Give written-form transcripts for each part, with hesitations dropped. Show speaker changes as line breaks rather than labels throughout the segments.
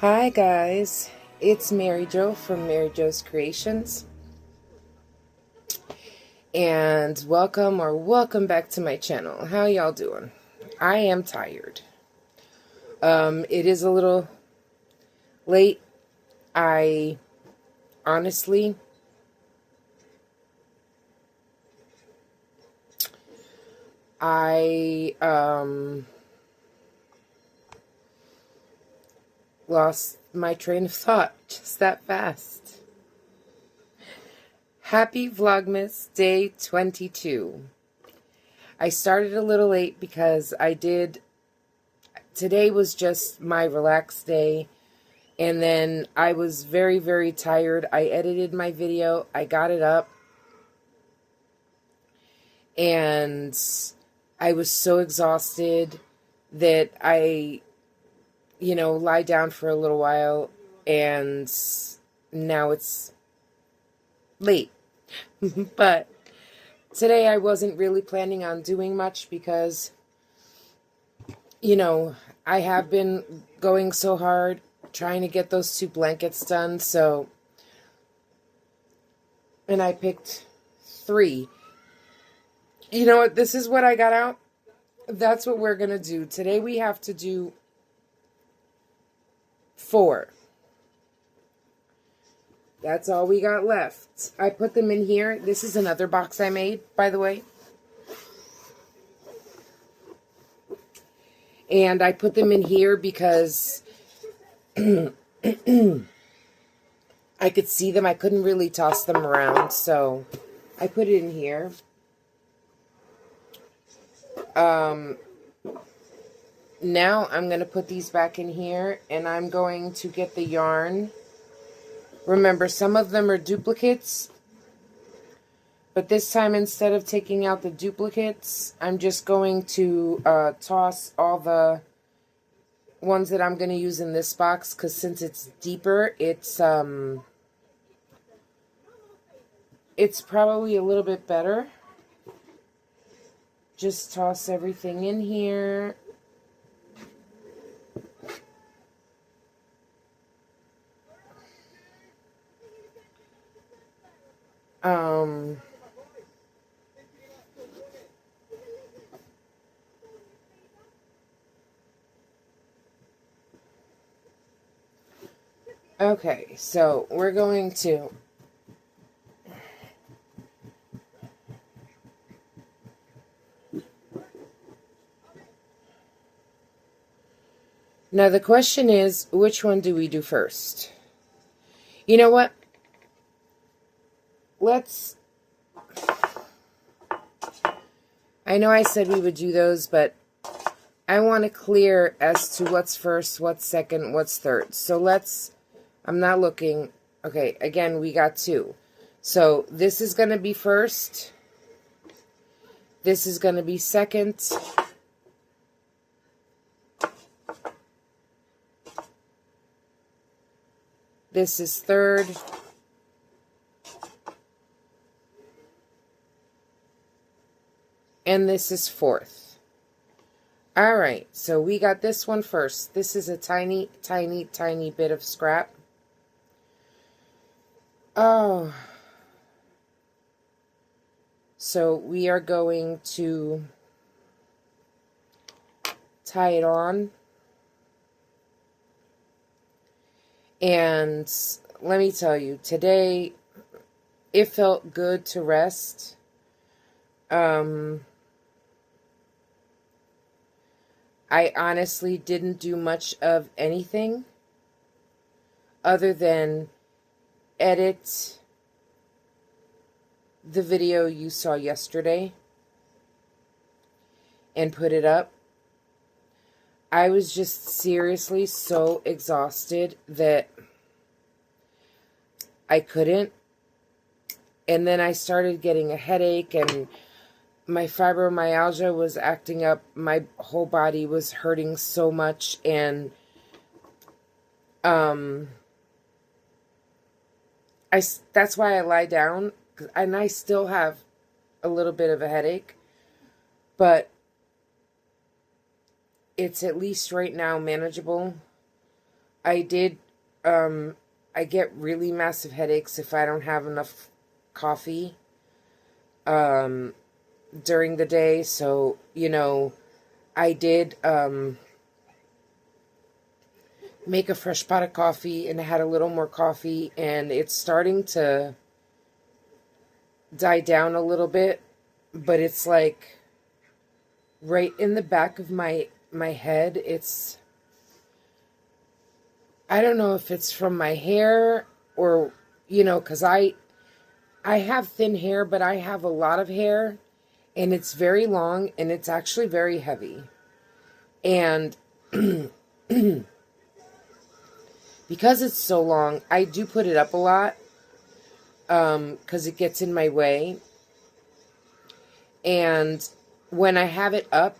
Hi guys, it's Mary Jo from MaryjoesCreations, and welcome back to my channel. How y'all doing? I am tired. It is a little late. I honestly lost my train of thought just that fast. Happy Vlogmas Day 22. I started a little late because today was just my relaxed day, and then I was very, very tired. I edited my video, I got it up, and I was so exhausted that I lie down for a little while, and now it's late. But today I wasn't really planning on doing much because, I have been going so hard trying to get those 2 blankets done, and I picked 3. You know what? This is what I got out. That's what we're going to do. Today we have to do 4. That's all we got left. I put them in here. This is another box I made, by the way. And I put them in here because I could see them. I couldn't really toss them around, so I put it in here. Now I'm going to put these back in here, and I'm going to get the yarn. Remember, some of them are duplicates, but this time, instead of taking out the duplicates, I'm just going to toss all the ones that I'm going to use in this box, because since it's deeper, it's probably a little bit better. Just toss everything in here. Okay, so we're going to now the question is, which one do we do first? You know what? I know I said we would do those, but I want to clear as to what's first, what's second, what's third. So I'm not looking. Okay, again, we got 2. So this is going to be first. This is going to be second. This is third. And this is fourth. All right, so we got this one first. This is a tiny, tiny, tiny bit of scrap. Oh. So we are going to tie it on. And let me tell you, today it felt good to rest. I honestly didn't do much of anything other than edit the video you saw yesterday and put it up. I was just seriously so exhausted that I couldn't. And then I started getting a headache, and my fibromyalgia was acting up. My whole body was hurting so much, and that's why I lie down, and I still have a little bit of a headache, but it's at least right now manageable. I did, I get really massive headaches if I don't have enough coffee, during the day. So, I did, make a fresh pot of coffee, and I had a little more coffee, and it's starting to die down a little bit, but it's like right in the back of my head. I don't know if it's from my hair or, because I have thin hair, but I have a lot of hair, and it's very long, and it's actually very heavy. And because it's so long, I do put it up a lot, because it gets in my way. And when I have it up,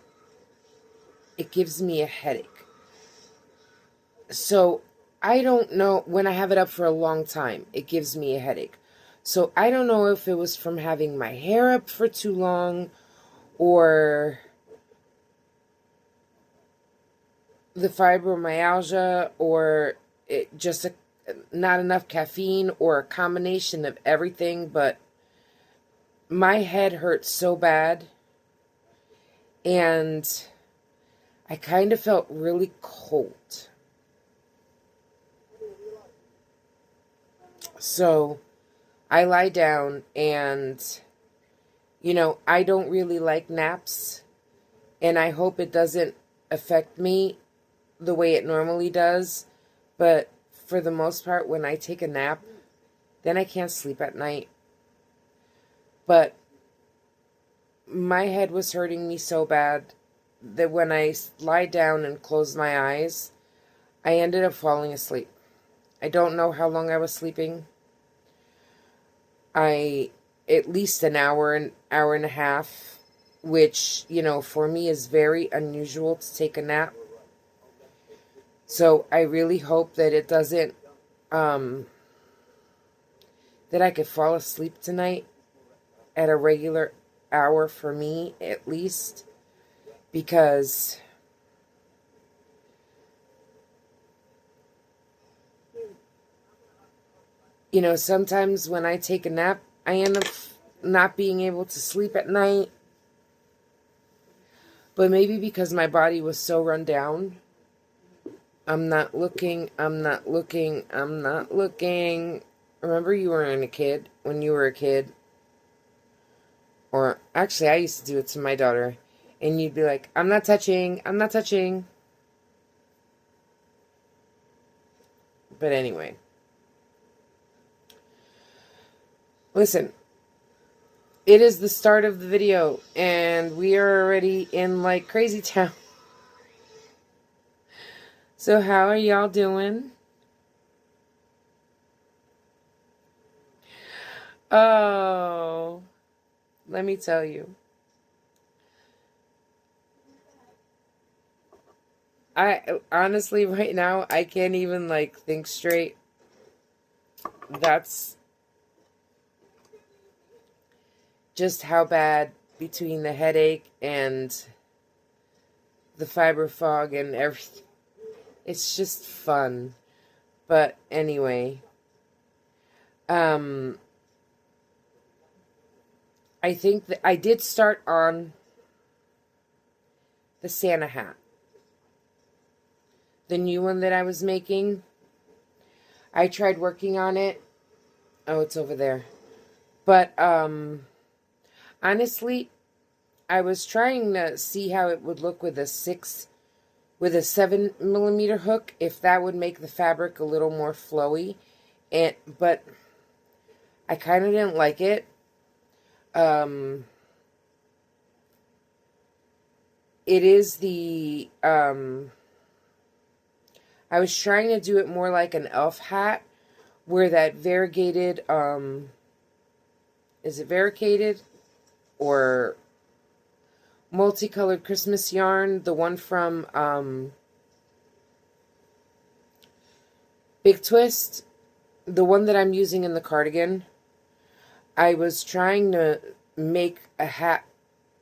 it gives me a headache. So I don't know, when I have it up for a long time, it gives me a headache. So I don't know if it was from having my hair up for too long, or the fibromyalgia, or not enough caffeine, or a combination of everything. But my head hurts so bad, and I kind of felt really cold. So I lie down, and, I don't really like naps, and I hope it doesn't affect me the way it normally does. But for the most part, when I take a nap, then I can't sleep at night. But my head was hurting me so bad that when I lie down and close my eyes, I ended up falling asleep. I don't know how long I was sleeping. At least an hour and a half, which, for me is very unusual to take a nap. So I really hope that it doesn't, that I could fall asleep tonight at a regular hour for me, at least, because sometimes when I take a nap, I end up not being able to sleep at night. But maybe because my body was so run down. I'm not looking. Remember when you were a kid? Or actually, I used to do it to my daughter. And you'd be like, I'm not touching. But anyway. Listen, it is the start of the video, and we are already in like crazy town. So how are y'all doing? Oh, let me tell you. I honestly, right now, I can't even like think straight. That's just how bad, between the headache and the fiber fog and everything. It's just fun. But anyway, I think that I did start on the Santa hat. The new one that I was making. I tried working on it. Oh, it's over there. But, honestly, I was trying to see how it would look with a 7mm hook, if that would make the fabric a little more flowy. But I kind of didn't like it. It is the, I was trying to do it more like an elf hat, where that variegated, is it variegated or multicolored Christmas yarn, the one from Big Twist, the one that I'm using in the cardigan. I was trying to make a hat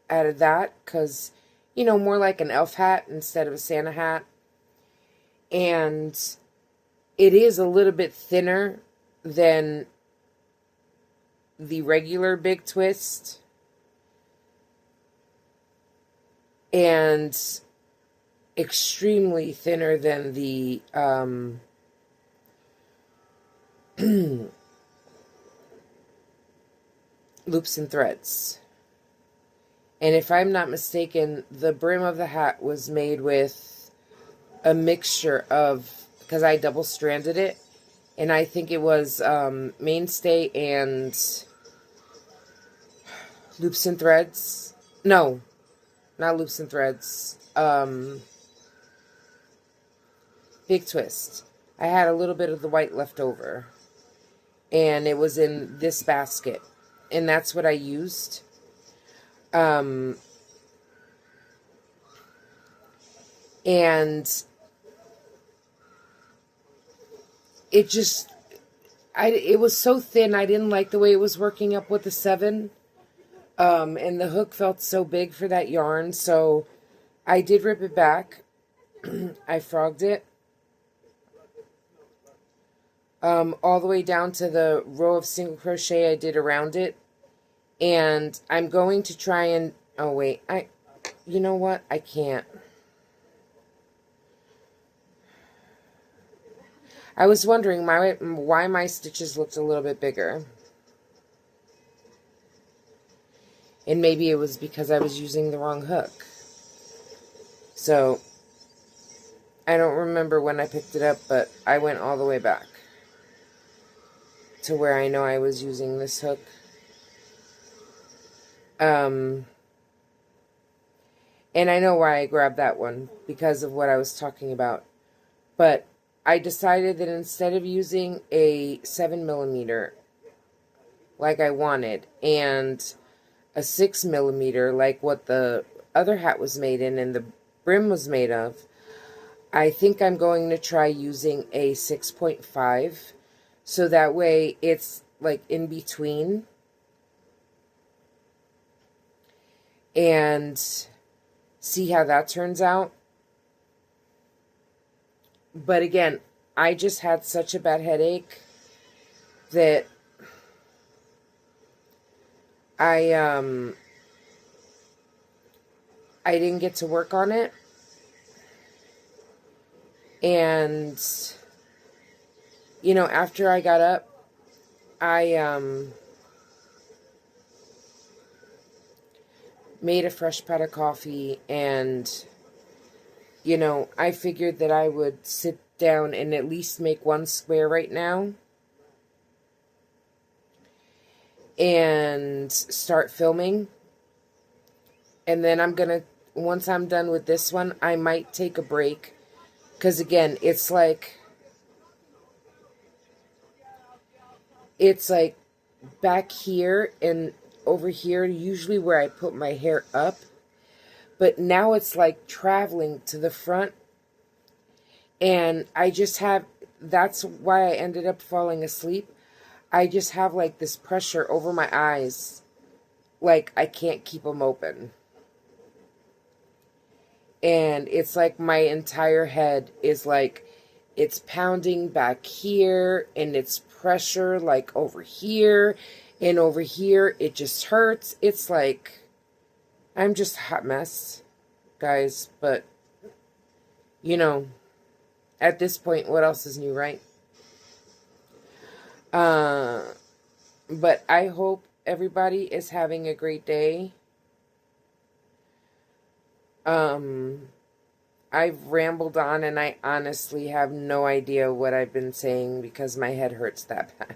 out of that, because, more like an elf hat instead of a Santa hat. And it is a little bit thinner than the regular Big Twist. And extremely thinner than the Loops and Threads. And if I'm not mistaken, the brim of the hat was made with a mixture of, because I double stranded it, and I think it was Mainstay and Loops and Threads. No, not Loops and Threads. Big Twist. I had a little bit of the white left over, and it was in this basket, and that's what I used. And it just, it was so thin. I didn't like the way it was working up with the 7. And the hook felt so big for that yarn, so I did rip it back. I frogged it. All the way down to the row of single crochet I did around it. And I'm going to try and, oh wait, you know what? I can't. I was wondering why my stitches looked a little bit bigger. And maybe it was because I was using the wrong hook. So, I don't remember when I picked it up, but I went all the way back to where I know I was using this hook. And I know why I grabbed that one, because of what I was talking about. But I decided that instead of using a 7mm like I wanted, and a 6mm like what the other hat was made in and the brim was made of, I think I'm going to try using a 6.5, so that way it's like in between, and see how that turns out. But again, I just had such a bad headache that I didn't get to work on it. And, you know, after I got up, I made a fresh pot of coffee, and, you know, I figured that I would sit down and at least make one square right now and start filming. And then I'm gonna, once I'm done with this one, I might take a break, because again, it's like back here and over here, usually where I put my hair up, but now it's like traveling to the front, and I just have, that's why I ended up falling asleep. I just have like this pressure over my eyes, like I can't keep them open. And it's like my entire head is like, it's pounding back here, and it's pressure like over here, and over here it just hurts. It's like, I'm just a hot mess, guys. But, you know, at this point, what else is new, right? But I hope everybody is having a great day. I've rambled on, and I honestly have no idea what I've been saying because my head hurts that bad.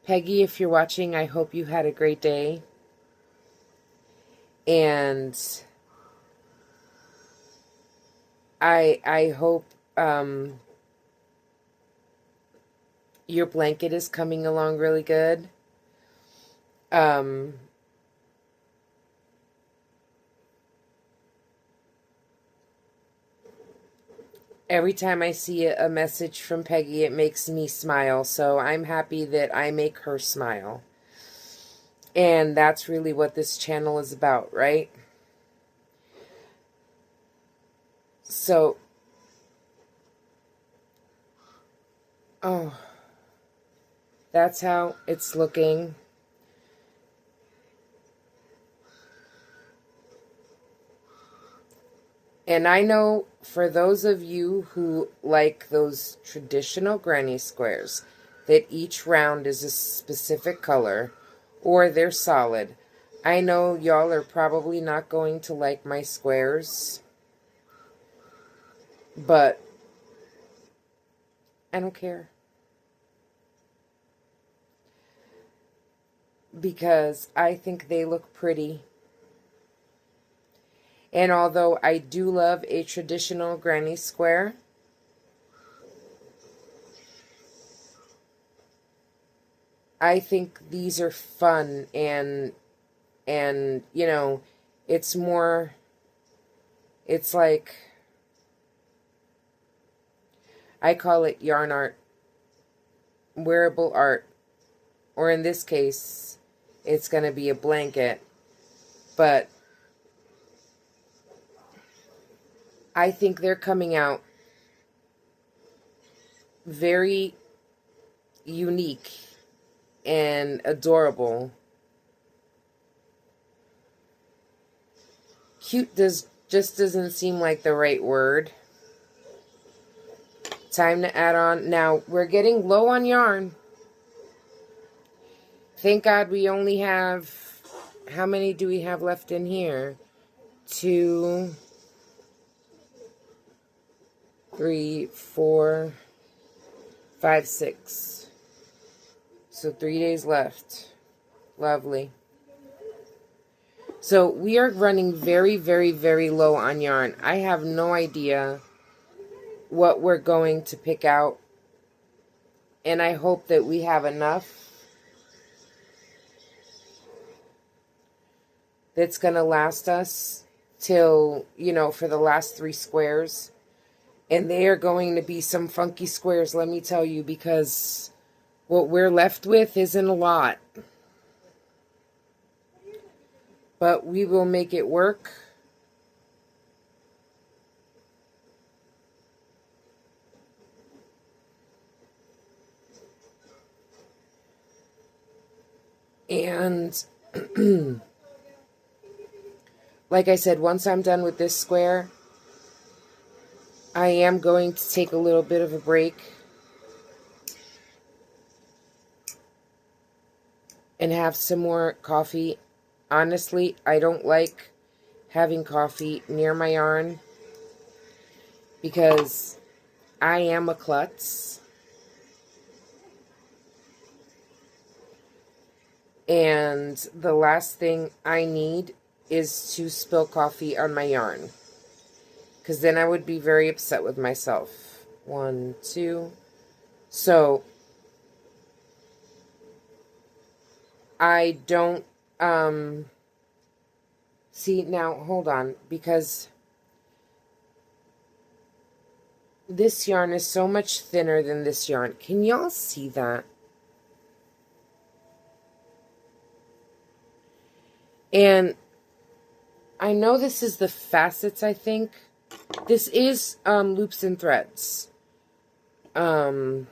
Peggy, if you're watching, I hope you had a great day. And I hope your blanket is coming along really good. Every time I see a message from Peggy, it makes me smile. So I'm happy that I make her smile. And that's really what this channel is about, right? So, oh, that's how it's looking. And I know for those of you who like those traditional granny squares, that each round is a specific color, or they're solid. I know y'all are probably not going to like my squares, but I don't care. Because I think they look pretty. And although I do love a traditional granny square, I think these are fun and you know, it's more, it's like, I call it yarn art, wearable art, or in this case, it's going to be a blanket, but I think they're coming out very unique and adorable. Cute just doesn't seem like the right word. Time to add on. Now, we're getting low on yarn. Thank God we only have, how many do we have left in here? 2, 3, 4, 5, 6. So 3 days left. Lovely. So we are running very, very, very low on yarn. I have no idea what we're going to pick out. And I hope that we have enough that's going to last us till, you know, for the last 3 squares. And they are going to be some funky squares, let me tell you, because what we're left with isn't a lot. But we will make it work. And like I said, once I'm done with this square, I am going to take a little bit of a break and have some more coffee. Honestly, I don't like having coffee near my yarn because I am a klutz. And the last thing I need is to spill coffee on my yarn, because then I would be very upset with myself. 1, 2. So I don't, see, now, hold on, because this yarn is so much thinner than this yarn. Can y'all see that? And I know this is the facets, I think. This is loops and threads. It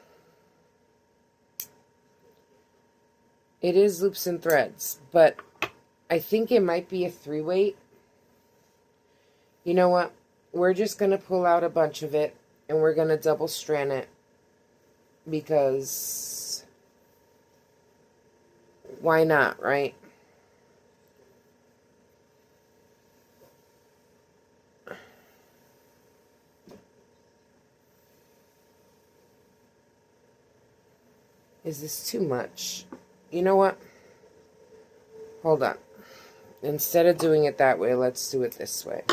is loops and threads, but I think it might be a 3-weight. You know what? We're just going to pull out a bunch of it, and we're going to double strand it, because why not, right? Is this too much? You know what? Hold on. Instead of doing it that way, let's do it this way.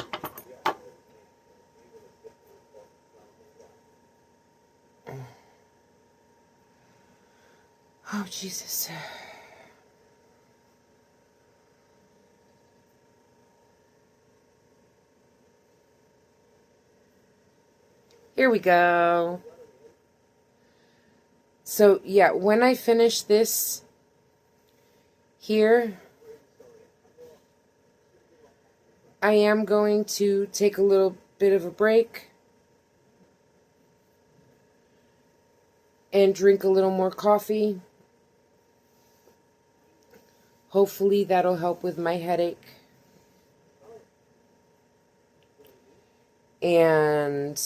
Oh, Jesus. Here we go. So, yeah, when I finish this here, I am going to take a little bit of a break and drink a little more coffee. Hopefully that'll help with my headache. And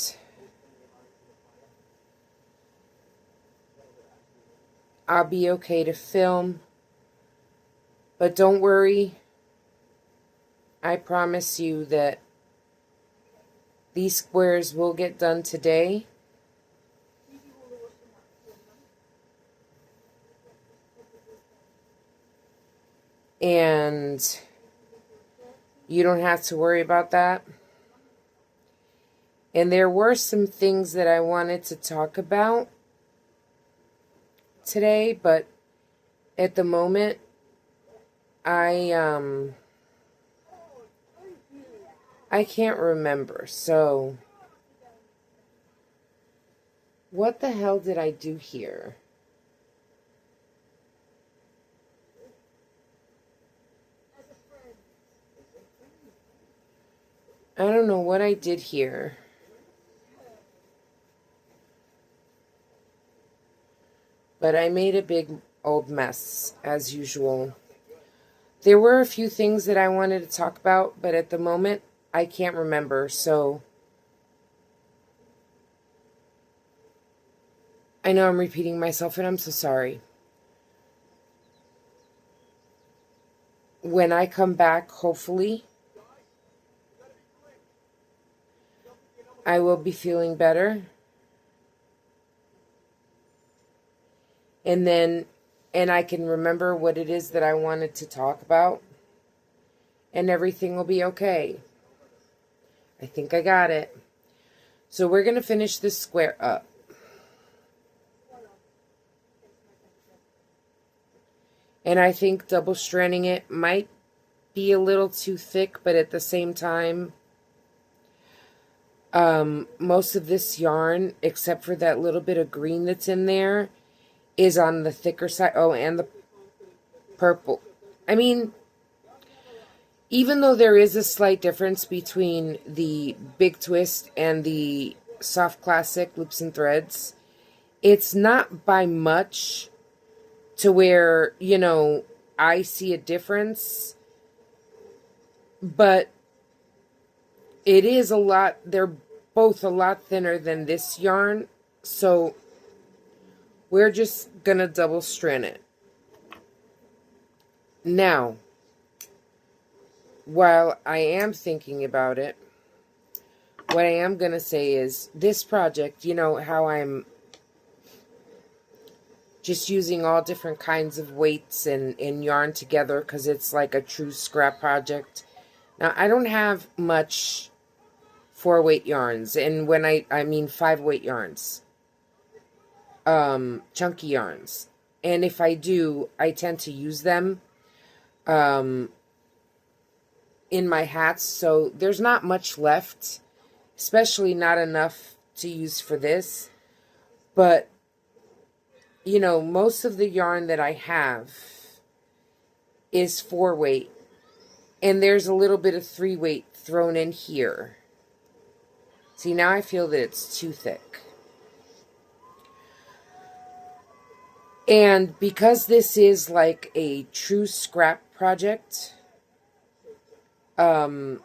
I'll be okay to film. But don't worry. I promise you that these squares will get done today. And you don't have to worry about that. And there were some things that I wanted to talk about today, but at the moment, I can't remember. So, what the hell did I do here? I don't know what I did here. But I made a big old mess, as usual. There were a few things that I wanted to talk about, but at the moment, I can't remember, so I know I'm repeating myself, and I'm so sorry. When I come back, hopefully, I will be feeling better. And I can remember what it is that I wanted to talk about. And everything will be okay. I think I got it. So we're going to finish this square up. And I think double stranding it might be a little too thick, but at the same time, most of this yarn, except for that little bit of green that's in there, is on the thicker side. Oh, and the purple. I mean, even though there is a slight difference between the Big Twist and the Soft Classic Loops and Threads, it's not by much to where, you know, I see a difference. But it is a lot, they're both a lot thinner than this yarn. So we're just going to double strand it. Now, while I am thinking about it, what I am going to say is this project, you know how I'm just using all different kinds of weights and yarn together because it's like a true scrap project. Now, I don't have much 4-weight yarns, and when I mean 5-weight yarns. Chunky yarns. And if I do, I tend to use them in my hats, so there's not much left, especially not enough to use for this. But, you know, most of the yarn that I have is 4-weight, and there's a little bit of 3-weight thrown in here. See, now I feel that it's too thick. And because this is like a true scrap project, you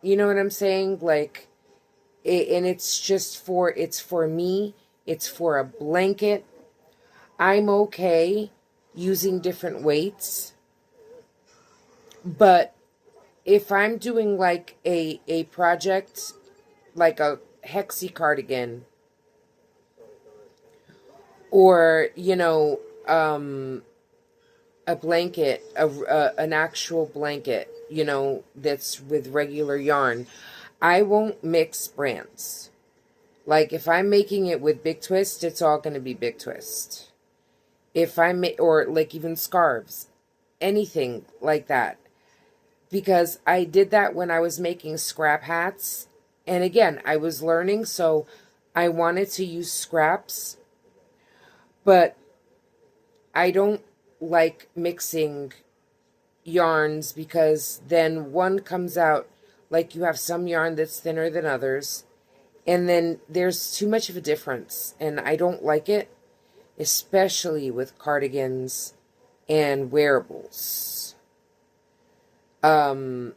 know what I'm saying? Like, and it's just for, it's for me. It's for a blanket. I'm okay using different weights. But if I'm doing like a project, like a hexie cardigan, or, you know, a blanket, an actual blanket, you know, that's with regular yarn, I won't mix brands. Like, if I'm making it with Big Twist, it's all going to be Big Twist. If I make, or like even scarves, anything like that. Because I did that when I was making scrap hats. And again, I was learning, so I wanted to use scraps. But I don't like mixing yarns because then one comes out Like you have some yarn that's thinner than others. And then there's too much of a difference. And I don't like it, especially with cardigans and wearables. I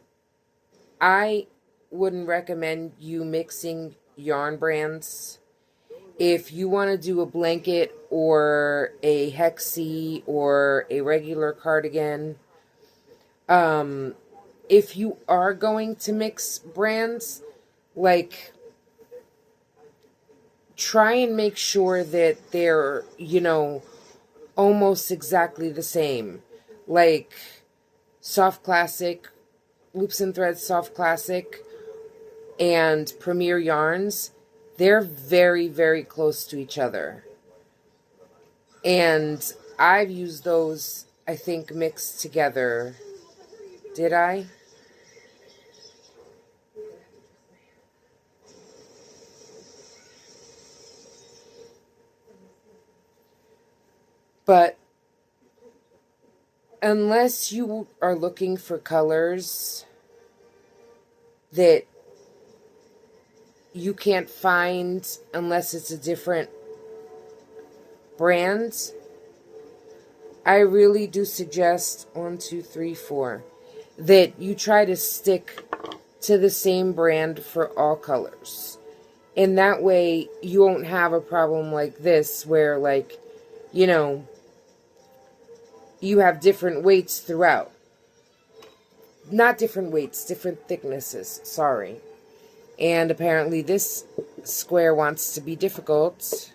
wouldn't recommend you mixing yarn brands. If you want to do a blanket or a hexie or a regular cardigan, if you are going to mix brands, like, try and make sure that they're, almost exactly the same. Like, Soft Classic, Loops and Threads Soft Classic, and Premier Yarns, they're very, very close to each other. And I've used those, I think, mixed together. Did I? But unless you are looking for colors that you can't find unless it's a different brand, I really do suggest 1, 2, 3, 4 that you try to stick to the same brand for all colors. And that way you won't have a problem like this where, like, you have different weights throughout. Not different weights, different thicknesses. Sorry. And apparently this square wants to be difficult.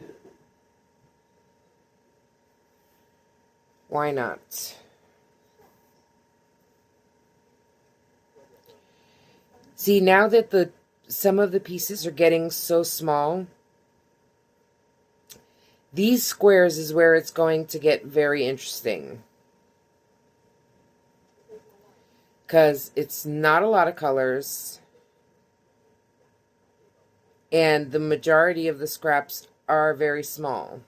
Why not? See, now that some of the pieces are getting so small, these squares is where it's going to get very interesting. Because it's not a lot of colors. And the majority of the scraps are very small.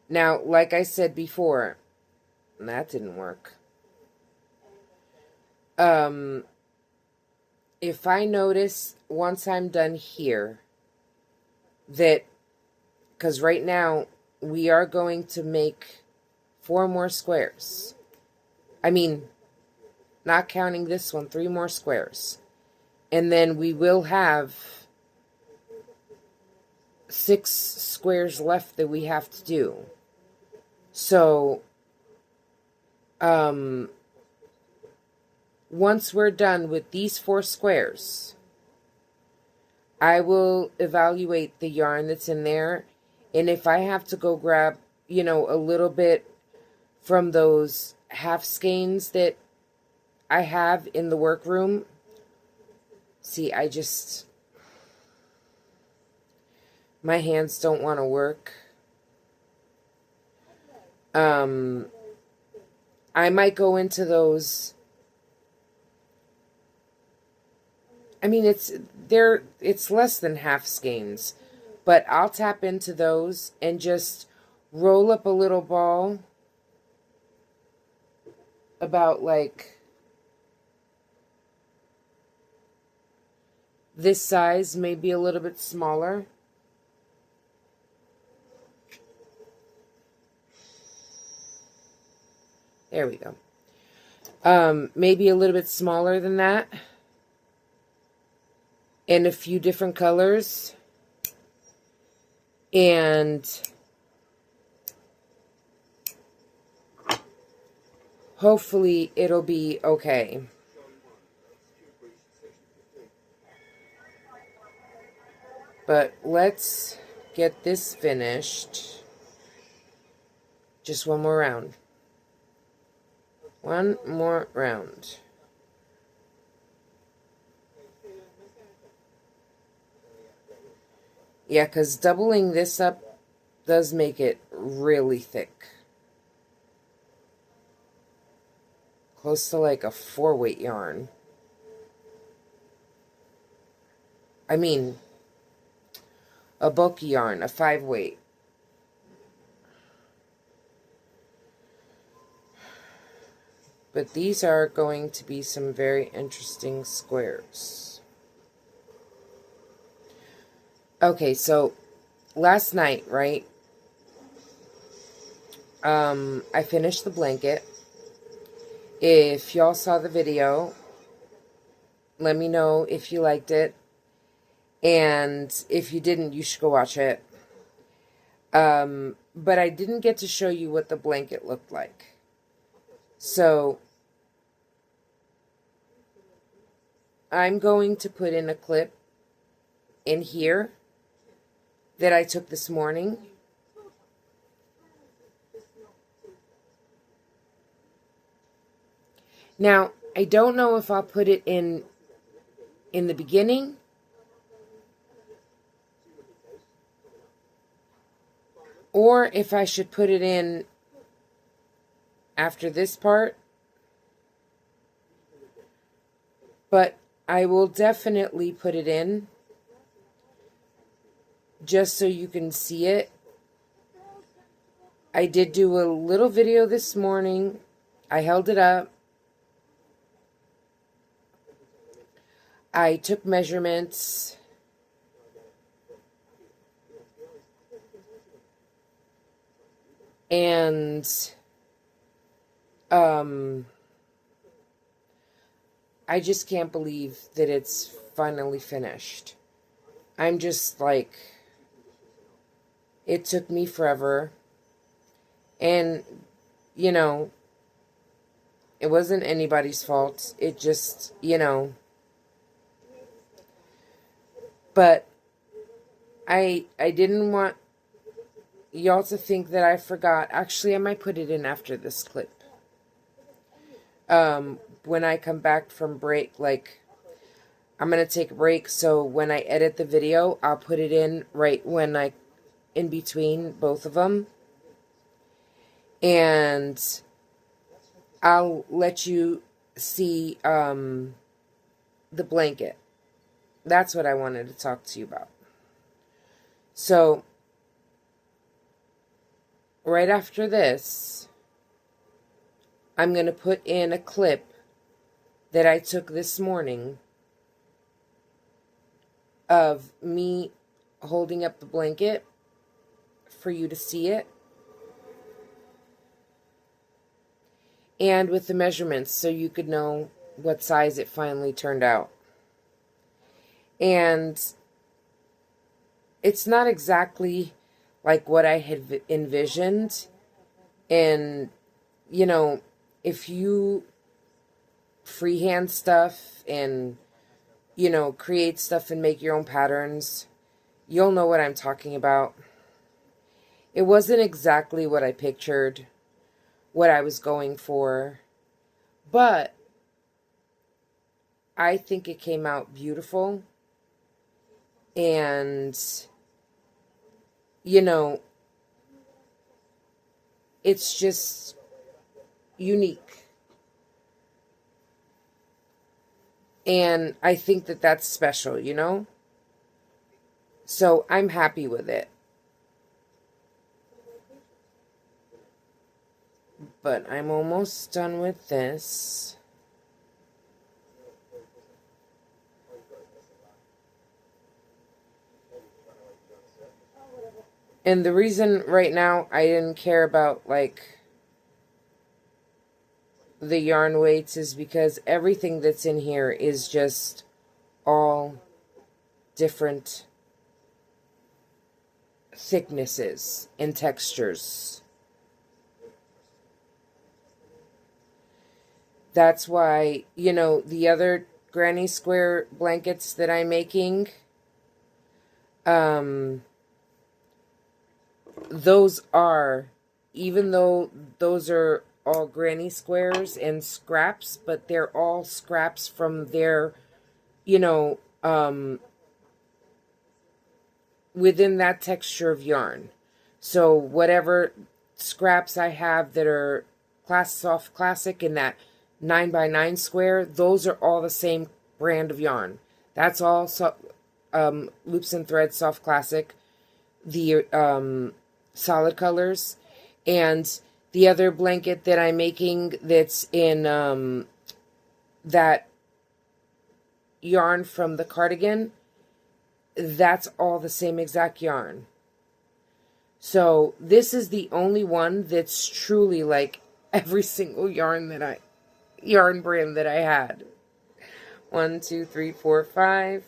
Now, like I said before, that didn't work. If I notice once I'm done here that, because right now we are going to make 4 more squares. I mean, not counting this one, 3 more squares. And then we will have 6 squares left that we have to do. So, once we're done with these 4 squares, I will evaluate the yarn that's in there. And if I have to go grab, a little bit from those half skeins that I have in the workroom. See, my hands don't want to work. I might go into those. I mean, it's less than half skeins, but I'll tap into those and just roll up a little ball about like this size, maybe a little bit smaller. There we go. Maybe a little bit smaller than that. In a few different colors. And hopefully it'll be okay. But let's get this finished. Just one more round. One more round. Yeah, because doubling this up does make it really thick. Close to like a 4-weight yarn. I mean, a bulky yarn, a 5-weight. But these are going to be some very interesting squares. Okay, so last night, right? I finished the blanket. If y'all saw the video, let me know if you liked it. And if you didn't, you should go watch it. But I didn't get to show you what the blanket looked like. So I'm going to put in a clip in here that I took this morning. Now, I don't know if I'll put it in the beginning or if I should put it in after this part. But I will definitely put it in just so you can see it. I did do a little video this morning. I held it up. I took measurements. And I just can't believe that it's finally finished. I'm just like, it took me forever. And, you know, it wasn't anybody's fault. It just, you know. But I didn't want y'all to think that I forgot. Actually, I might put it in after this clip. When I come back from break, like, I'm going to take a break, so when I edit the video, I'll put it in right when in between both of them. And I'll let you see, the blanket. That's what I wanted to talk to you about. So, right after this, I'm going to put in a clip that I took this morning of me holding up the blanket for you to see it. And with the measurements so you could know what size it finally turned out. And it's not exactly like what I had envisioned. And, you know, if you freehand stuff and, you know, create stuff and make your own patterns, you'll know what I'm talking about. It wasn't exactly what I pictured, what I was going for, but I think it came out beautiful. And, you know, it's just unique. And I think that that's special, you know? So I'm happy with it. But I'm almost done with this. And the reason right now I didn't care about, like, the yarn weights is because everything that's in here is just all different thicknesses and textures. That's why, you know, the other granny square blankets that I'm making, those are, even though those are all granny squares and scraps, but they're all scraps from their, you know, within that texture of yarn. So whatever scraps I have that are soft classic in that 9x9 square, those are all the same brand of yarn. That's all Loops and Threads Soft Classic, the solid colors. And The other blanket that I'm making that's in that yarn from the cardigan, that's all the same exact yarn. So this is the only one that's truly like every single yarn brand that I had. 1, 2, 3, 4, 5.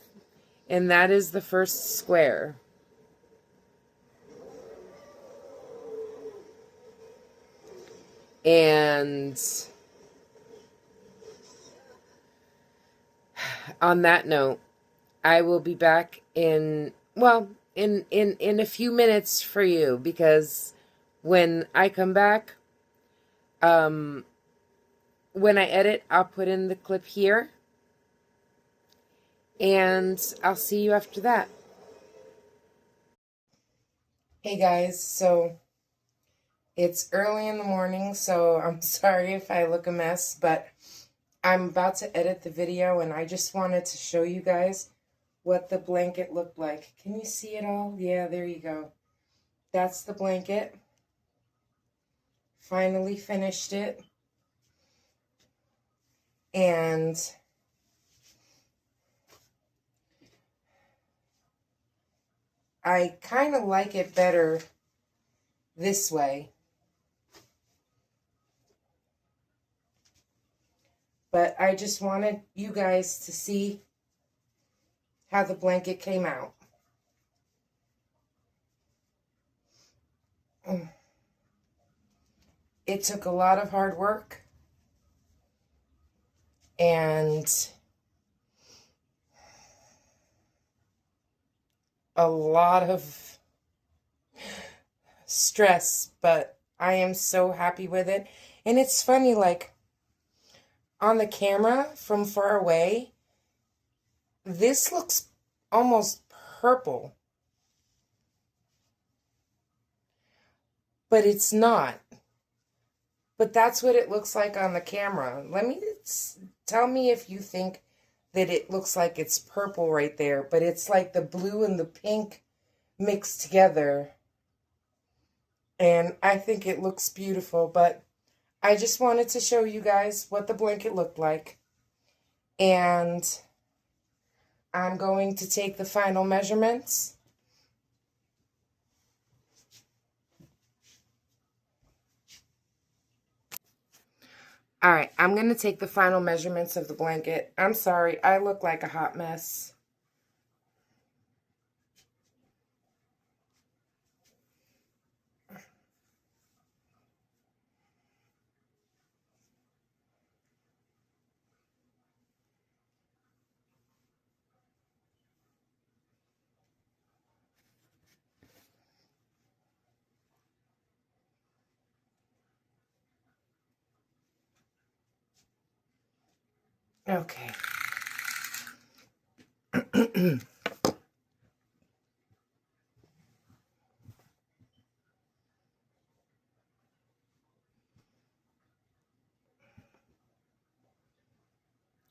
And that is the first square. And on that note, I will be back in, well, in a few minutes for you, because when I come back, when I edit, I'll put in the clip here, and I'll see you after that. Hey guys, so it's early in the morning, so I'm sorry if I look a mess, but I'm about to edit the video, and I just wanted to show you guys what the blanket looked like. Can you see it all? Yeah, there you go. That's the blanket. Finally finished it. And I kind of like it better this way. But I just wanted you guys to see how the blanket came out. It took a lot of hard work and a lot of stress, but I am so happy with it. And it's funny, like, on the camera from far away, this looks almost purple. But it's not. But that's what it looks like on the camera. Tell me if you think that it looks like it's purple right there. But it's like the blue and the pink mixed together. And I think it looks beautiful. But I just wanted to show you guys what the blanket looked like. And I'm going to take the final measurements. All right, I'm going to take the final measurements of the blanket. I'm sorry, I look like a hot mess. Okay.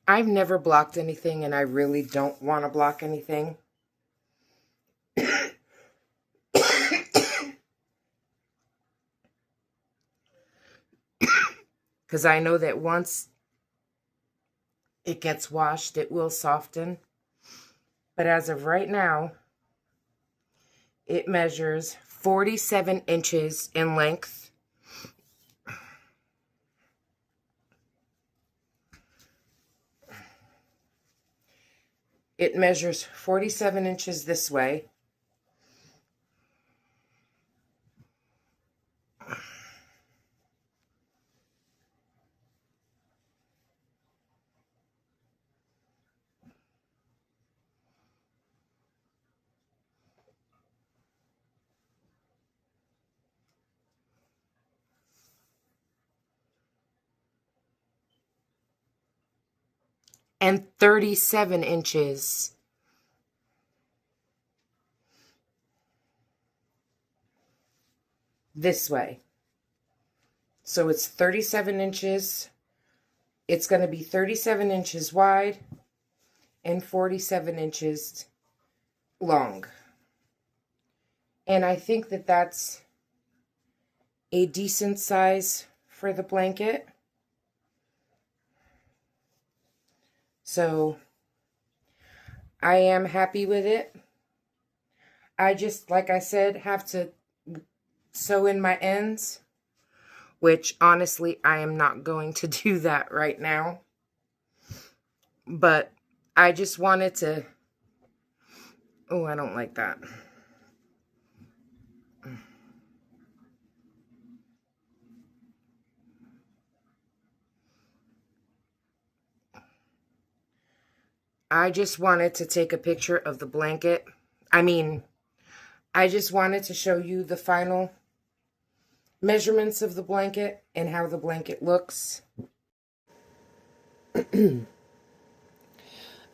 I've never blocked anything, and I really don't want to block anything. Because I know that once it gets washed, it will soften. But as of right now, it measures 47 inches in length. It measures 47 inches this way. And 37 inches this way. So it's 37 inches. It's going to be 37 inches wide and 47 inches long. And I think that that's a decent size for the blanket. So I am happy with it. I just, like I said, have to sew in my ends, which honestly I am not going to do that right now. But I just wanted to, oh, I don't like that. I just wanted to take a picture of the blanket. I just wanted to show you the final measurements of the blanket and how the blanket looks.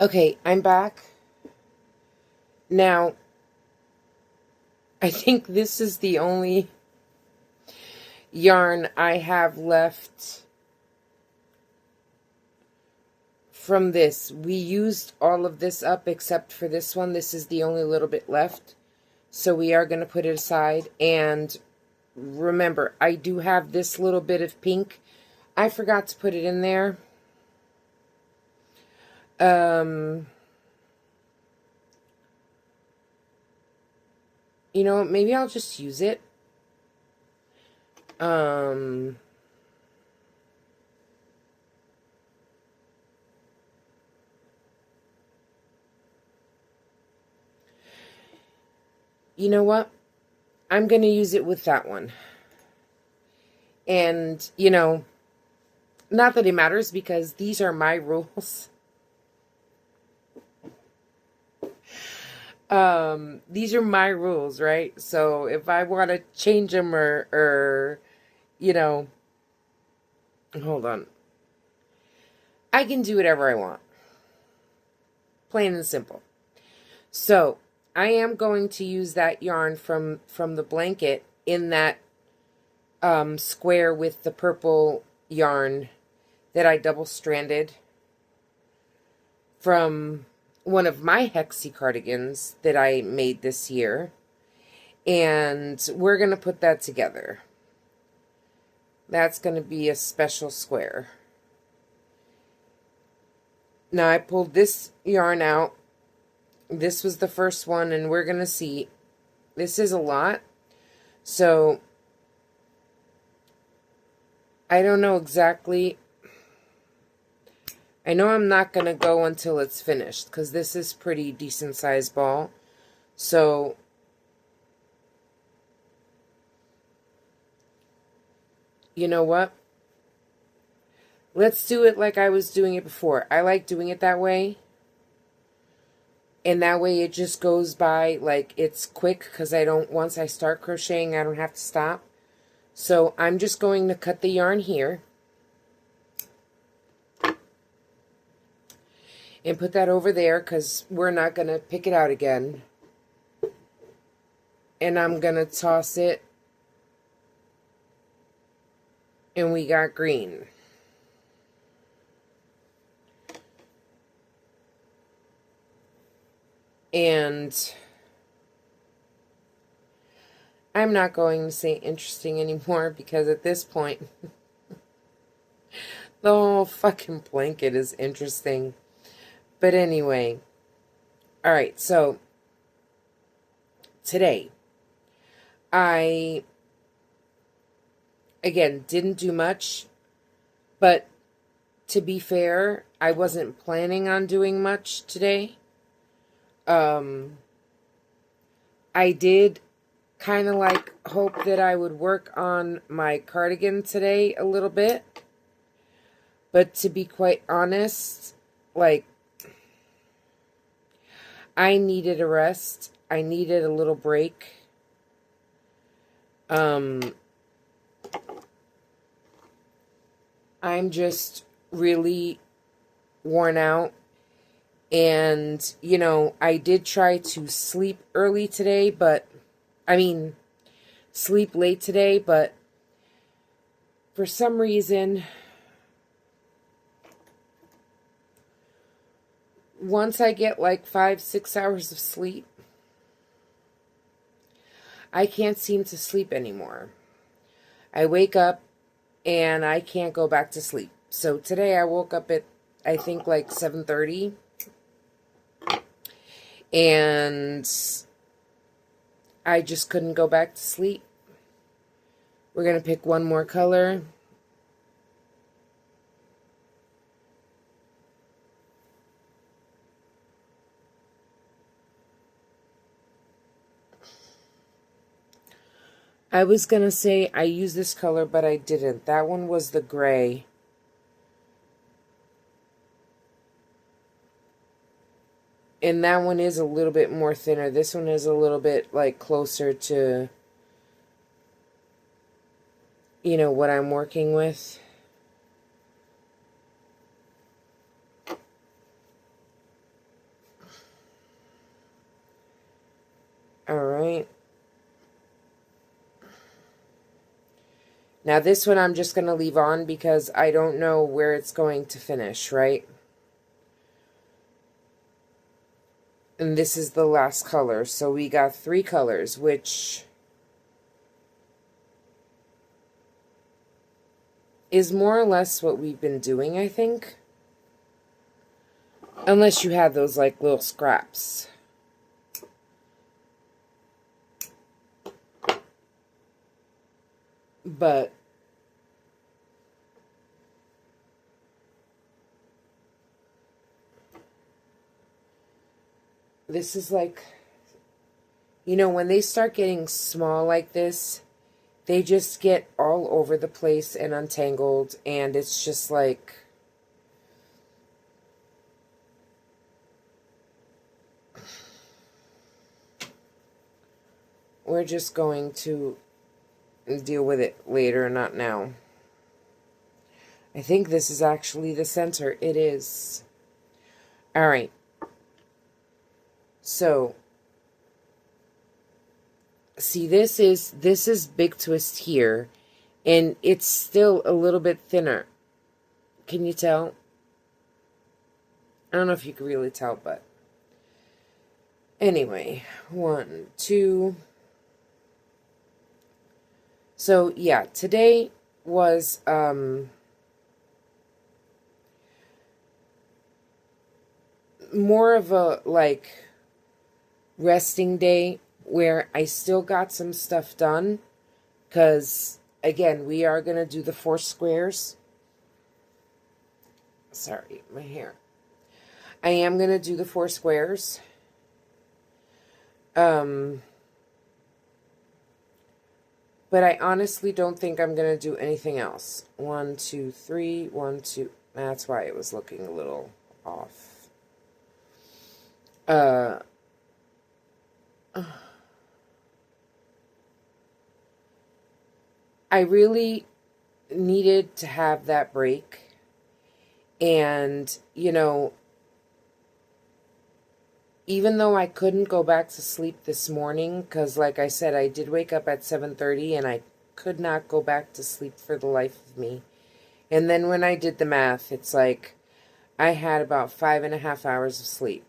Okay, I'm back. Now, I think this is the only yarn I have left from this. We used all of this up except for this one. This is the only little bit left. So we are going to put it aside. And remember, I do have this little bit of pink. I forgot to put it in there. You know, maybe I'll just use it. You know what? I'm going to use it with that one. And, you know, not that it matters because these are my rules. These are my rules, right? So if I want to change them or, you know, hold on. I can do whatever I want. Plain and simple. So I am going to use that yarn from the blanket in that square with the purple yarn that I double stranded from one of my Hexie cardigans that I made this year. And we're going to put that together. That's going to be a special square. Now I pulled this yarn out. This was the first one, and we're going to see. This is a lot. So I don't know exactly. I know I'm not going to go until it's finished because this is pretty decent sized ball. So you know what? Let's do it like I was doing it before. I like doing it that way. And that way it just goes by like it's quick because once I start crocheting, I don't have to stop. So I'm just going to cut the yarn here. And put that over there because we're not going to pick it out again. And I'm going to toss it. And we got green. And I'm not going to say interesting anymore because at this point, the whole fucking blanket is interesting. But anyway, all right, so today, I, again, didn't do much, but to be fair, I wasn't planning on doing much today. I did kind of like hope that I would work on my cardigan today a little bit, but to be quite honest, like, I needed a rest. I needed a little break. I'm just really worn out. And, you know, I did try to sleep early today, sleep late today, but for some reason, once I get like 5-6 hours of sleep, I can't seem to sleep anymore. I wake up and I can't go back to sleep. So today I woke up at, I think, like 7:30. And I just couldn't go back to sleep. We're going to pick one more color. I was going to say I used this color, but I didn't. That one was the gray. And that one is a little bit more thinner. This one is a little bit, like, closer to, you know, what I'm working with. Alright. Now this one I'm just going to leave on because I don't know where it's going to finish, right? And this is the last color. So we got 3 colors, which is more or less what we've been doing, I think. Unless you had those, like, little scraps. But this is like, you know, when they start getting small like this, they just get all over the place and untangled, and it's just like, we're just going to deal with it later, not now. I think this is actually the center. It is. Alright. So, see, this is Big Twist here, and it's still a little bit thinner. Can you tell? I don't know if you can really tell, but anyway, 1, 2. So, yeah, today was, more of a, like, resting day where I still got some stuff done. Because, again, we are going to do the 4 squares. Sorry, my hair. I am going to do the 4 squares. But I honestly don't think I'm going to do anything else. 1, 2, 3, 1, 2. That's why it was looking a little off. I really needed to have that break. And, you know, even though I couldn't go back to sleep this morning, because like I said, I did wake up at 7:30 and I could not go back to sleep for the life of me. And then when I did the math, it's like I had about 5.5 hours of sleep.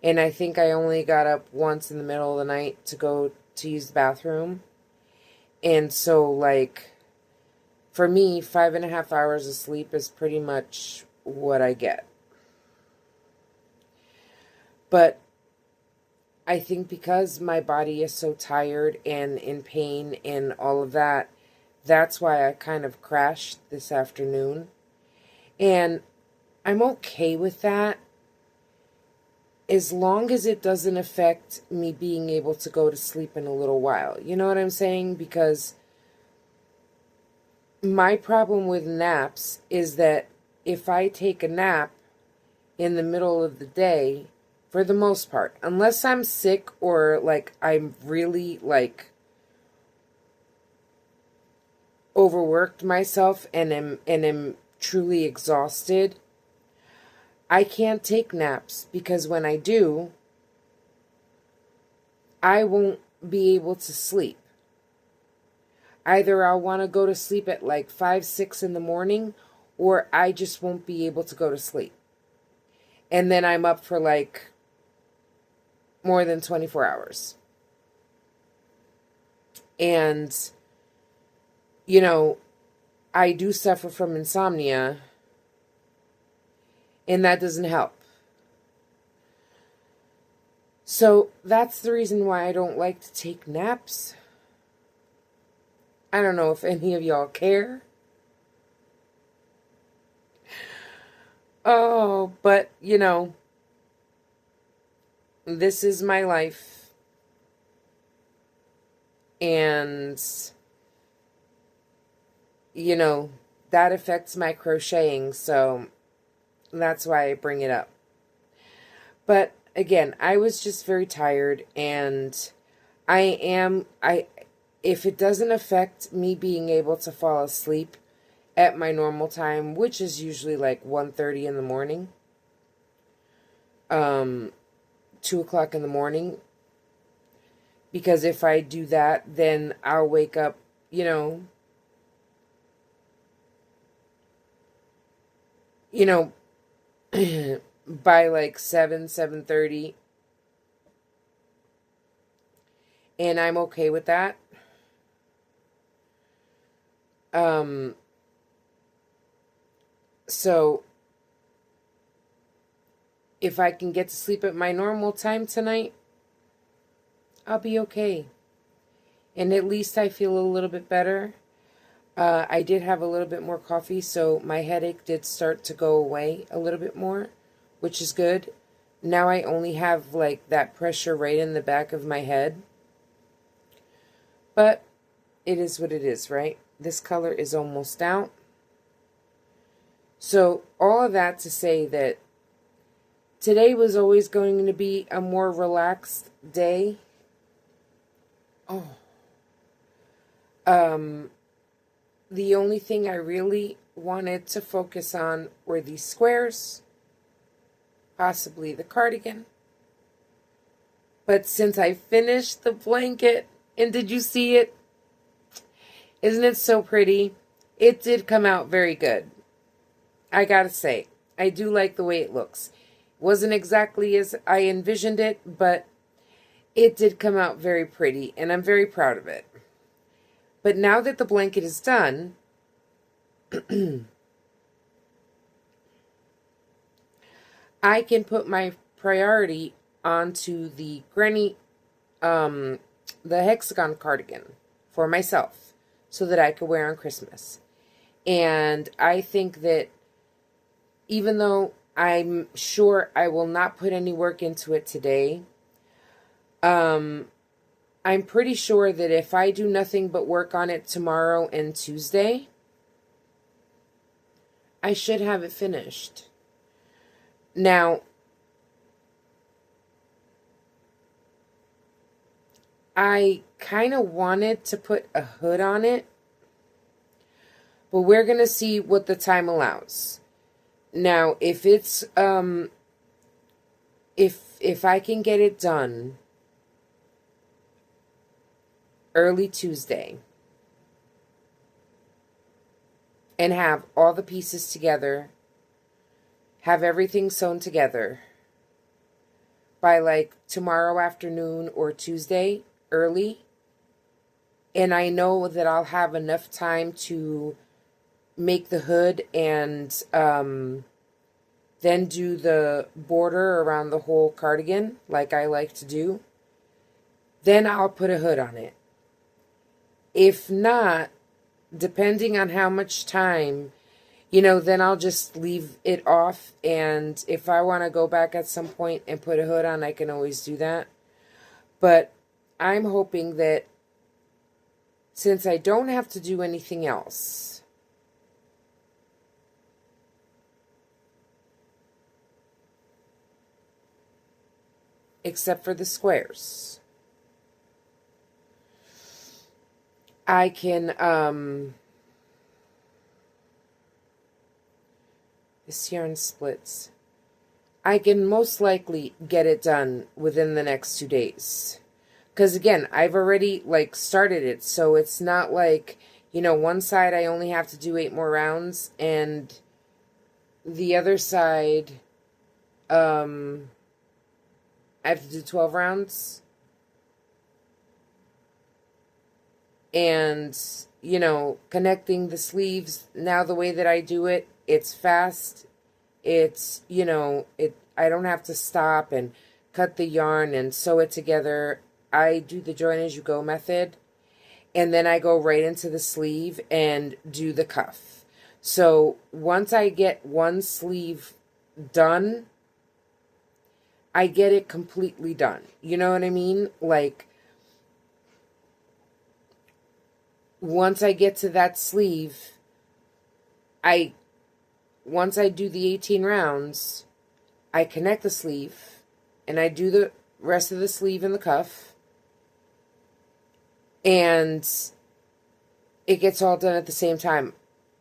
And I think I only got up once in the middle of the night to go to use the bathroom. And so, like, for me, 5.5 hours of sleep is pretty much what I get. But I think because my body is so tired and in pain and all of that, that's why I kind of crashed this afternoon. And I'm okay with that, as long as it doesn't affect me being able to go to sleep in a little while. You know what I'm saying? Because my problem with naps is that if I take a nap in the middle of the day, for the most part, unless I'm sick or, like, I'm really, like, overworked myself and am truly exhausted, I can't take naps, because when I do, I won't be able to sleep. Either I'll want to go to sleep at like 5, 6 in the morning, or I just won't be able to go to sleep. And then I'm up for like more than 24 hours. And you know, I do suffer from insomnia, and that doesn't help. So that's the reason why I don't like to take naps. I don't know if any of y'all care. Oh, but, you know, this is my life. And, you know, that affects my crocheting, so that's why I bring it up. But, again, I was just very tired, and if it doesn't affect me being able to fall asleep at my normal time, which is usually like 1:30 in the morning, 2 o'clock in the morning, because if I do that, then I'll wake up, you know, by like 7:30, and I'm okay with that. So if I can get to sleep at my normal time tonight, I'll be okay. And at least I feel a little bit better. I did have a little bit more coffee, so my headache did start to go away a little bit more, which is good. Now I only have like that pressure right in the back of my head. But it is what it is, right? This color is almost out. So all of that to say that today was always going to be a more relaxed day. Oh. The only thing I really wanted to focus on were these squares, possibly the cardigan. But since I finished the blanket, and did you see it? Isn't it so pretty? It did come out very good. I gotta say, I do like the way it looks. Wasn't exactly as I envisioned it, but it did come out very pretty, and I'm very proud of it. But now that the blanket is done, I can put my priority onto the the hexagon cardigan for myself so that I could wear on Christmas. And I think that even though I'm sure I will not put any work into it today, I'm pretty sure that if I do nothing but work on it tomorrow and Tuesday, I should have it finished. Now, I kind of wanted to put a hood on it, but we're going to see what the time allows. Now, if it's, if I can get it done early Tuesday and have all the pieces together, have everything sewn together by like tomorrow afternoon or Tuesday early, and I know that I'll have enough time to make the hood and then do the border around the whole cardigan like I like to do, then I'll put a hood on it. If not, depending on how much time, then I'll just leave it off, and if I want to go back at some point and put a hood on, I can always do that. But I'm hoping that since I don't have to do anything else, except for the squares, I can, this yarn splits. I can most likely get it done within the next 2 days. Because again, I've already started it, so it's not like, one side I only have to do 8 more rounds, and the other side, I have to do 12 rounds. And, you know, connecting the sleeves, now the way that I do it, it's fast. It's, you know, I don't have to stop and cut the yarn and sew it together. I do the join as you go method, and then I go right into the sleeve and do the cuff. So once I get one sleeve done, I get it completely done. You know what I mean? Like, once I get to that sleeve, once I do the 18 rounds, I connect the sleeve, and I do the rest of the sleeve and the cuff, and it gets all done at the same time.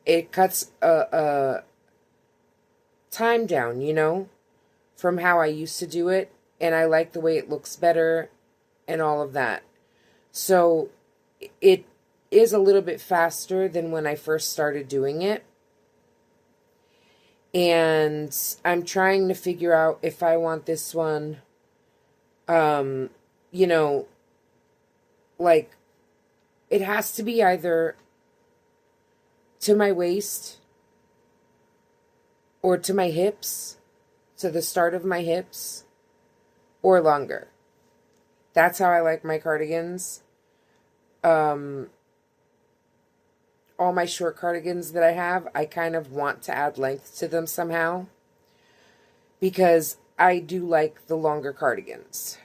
It cuts a time down, you know, from how I used to do it, and I like the way it looks better and all of that. So it is a little bit faster than when I first started doing it. And I'm trying to figure out if I want this one, you know, like, it has to be either to my waist or to my hips, to the start of my hips, or longer. That's how I like my cardigans. All my short cardigans that I have, I kind of want to add length to them somehow, because I do like the longer cardigans.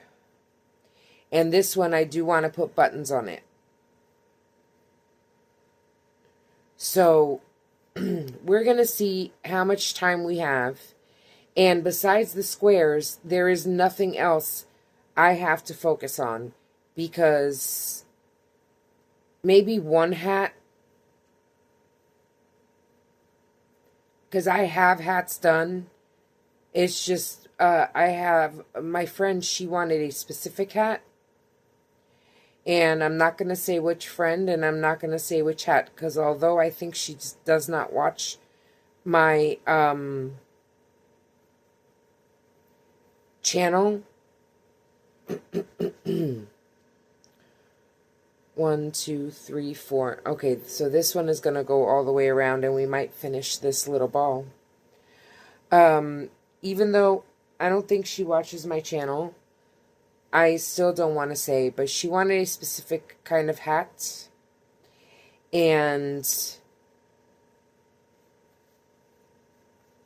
And this one, I do want to put buttons on it. So we're going to see how much time we have. And besides the squares, there is nothing else I have to focus on, because maybe one hat, because I have hats done. It's just, I have, my friend, she wanted a specific hat. And I'm not going to say which friend, and I'm not going to say which hat, because although I think she just does not watch my channel. 1, 2, 3, 4. Okay, so this one is going to go all the way around, and we might finish this little ball. Even though I don't think she watches my channel, I still don't want to say, but she wanted a specific kind of hat. And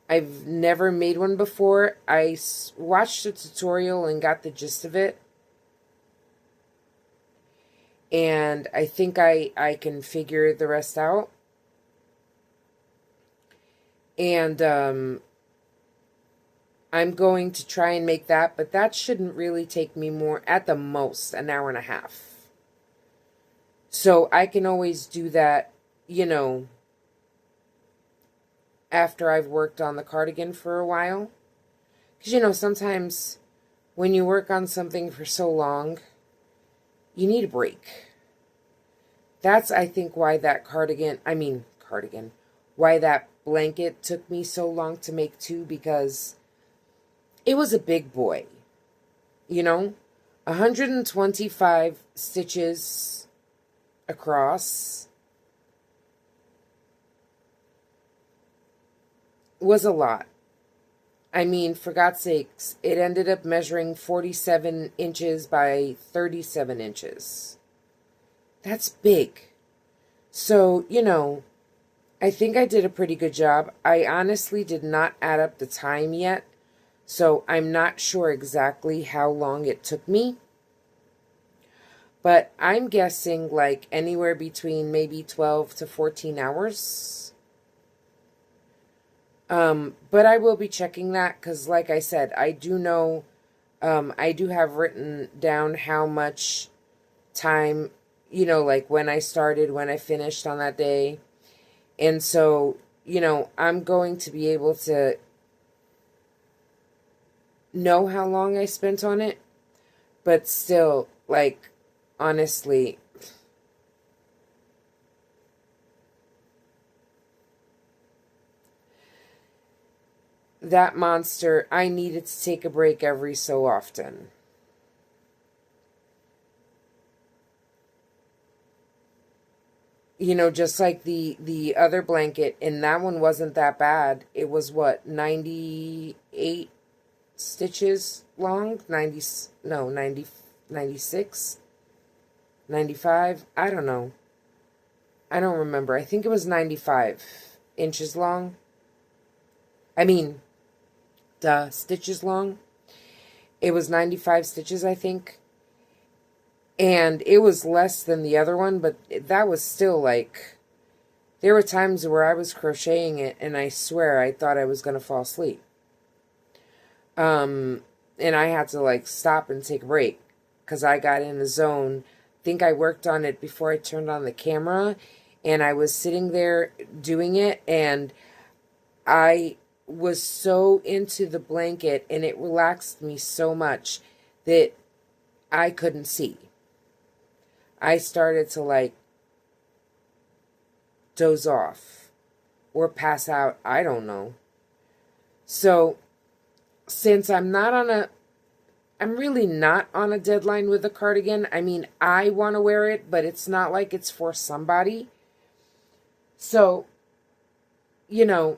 I've never made one before. I watched a tutorial and got the gist of it. And I think I can figure the rest out. And I'm going to try and make that, but that shouldn't really take me more, at the most, an hour and a half. So I can always do that, you know, after I've worked on the cardigan for a while. Because, you know, sometimes when you work on something for so long, you need a break. That's, I think, why that why that blanket took me so long to make too, because it was a big boy, you know, 125 stitches across was a lot. I mean, for God's sakes, it ended up measuring 47 inches by 37 inches. That's big. So, you know, I think I did a pretty good job. I honestly did not add up the time yet, so I'm not sure exactly how long it took me. But I'm guessing like anywhere between maybe 12 to 14 hours. But I will be checking that, because like I said, I do know, I do have written down how much time, you know, like when I started, when I finished on that day. And so, you know, I'm going to be able to know how long I spent on it. But still, like, honestly, that monster, I needed to take a break every so often. You know, just like the other blanket, and that one wasn't that bad. It was what, 98 stitches long? 90, no, 90, 96, 95. I don't know. I don't remember. I think it was 95 inches long. I mean, stitches long. It was 95 stitches, I think. And it was less than the other one, but that was still like, there were times where I was crocheting it and I swear I thought I was going to fall asleep. And I had to like stop and take a break because I got in a zone. I think I worked on it before I turned on the camera, and I was sitting there doing it, and I was so into the blanket and it relaxed me so much that I couldn't see. I started to like doze off or pass out. I don't know. So since I'm really not on a deadline with the cardigan. I mean, I want to wear it, but it's not like it's for somebody. So, you know,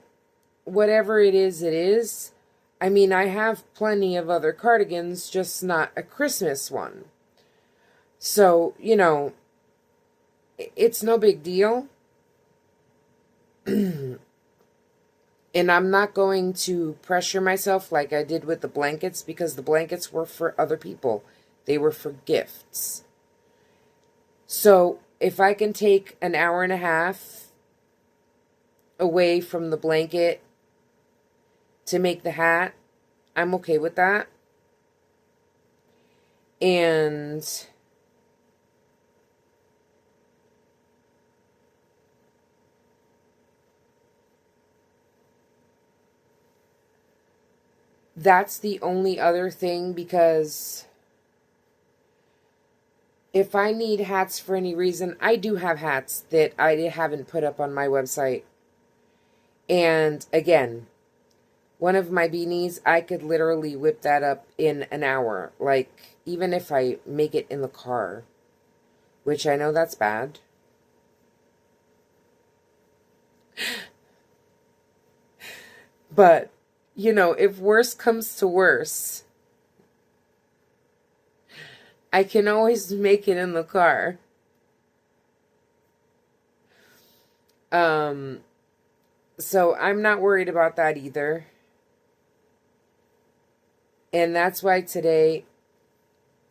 whatever it is, it is. I mean, I have plenty of other cardigans, just not a Christmas one. So, you know, it's no big deal. And I'm not going to pressure myself like I did with the blankets, because the blankets were for other people. They were for gifts. So if I can take an hour and a half away from the blanket to make the hat, I'm okay with that. And that's the only other thing, because if I need hats for any reason, I do have hats that I haven't put up on my website. And again, one of my beanies, I could literally whip that up in an hour. Like, even if I make it in the car, which I know that's bad. But, you know, if worse comes to worse, I can always make it in the car. So I'm not worried about that either. And that's why today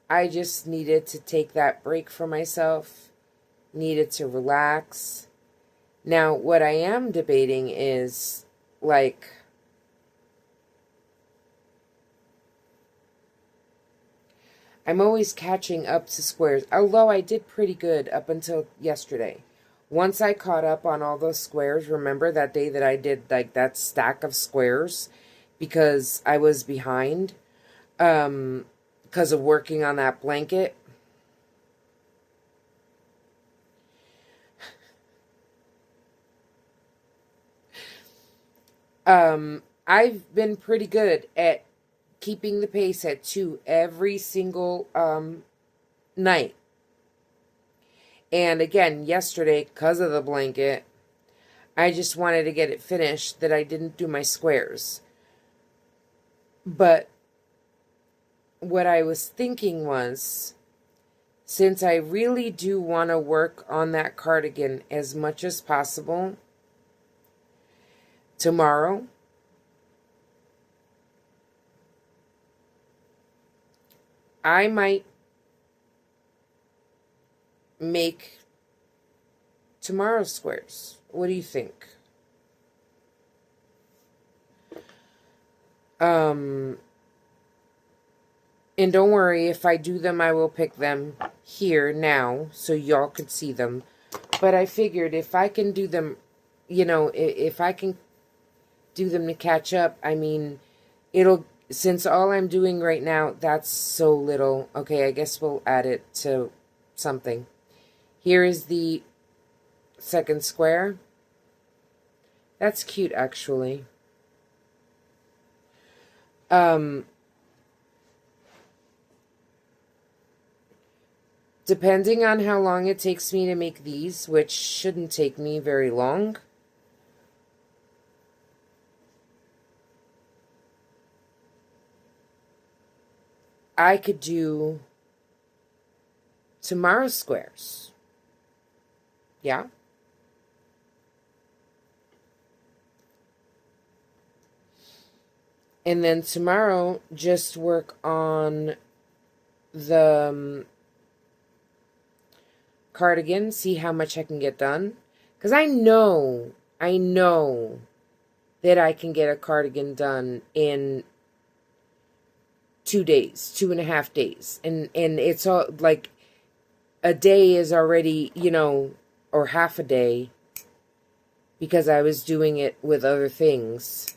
I just needed to take that break for myself, needed to relax. Now, what I am debating is, like, I'm always catching up to squares, although I did pretty good up until yesterday. Once I caught up on all those squares, remember that day that I did, like, that stack of squares because I was behind because of working on that blanket? I've been pretty good at keeping the pace at 2 every single night. And again, yesterday, because of the blanket, I just wanted to get it finished that I didn't do my squares. But what I was thinking was, since I really do want to work on that cardigan as much as possible tomorrow, I might make tomorrow's squares. What do you think? And don't worry, if I do them, I will pick them here now so y'all could see them. But I figured if I can do them, you know, if I can do them to catch up, I mean, it'll, since all I'm doing right now, that's so little. Okay, I guess we'll add it to something. Here is the second square. That's cute, actually. depending on how long it takes me to make these, which shouldn't take me very long, I could do tomorrow's squares. Yeah? And then tomorrow, just work on the cardigan, see how much I can get done. Because I know that I can get a cardigan done in 2 days, 2.5 days. And it's all, like, a day is already, you know, or half a day, because I was doing it with other things.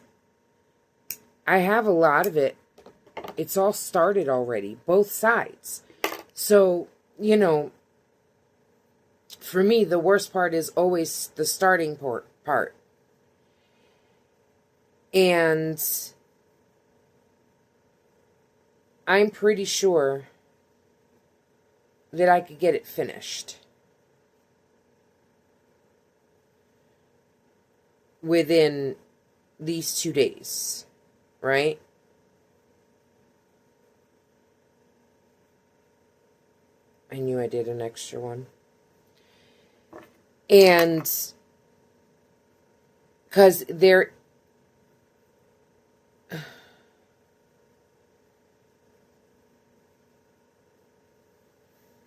I have a lot of it. It's all started already, both sides. So, you know, for me, the worst part is always the starting part. And I'm pretty sure that I could get it finished within these 2 days, right? I knew I did an extra one. And because there,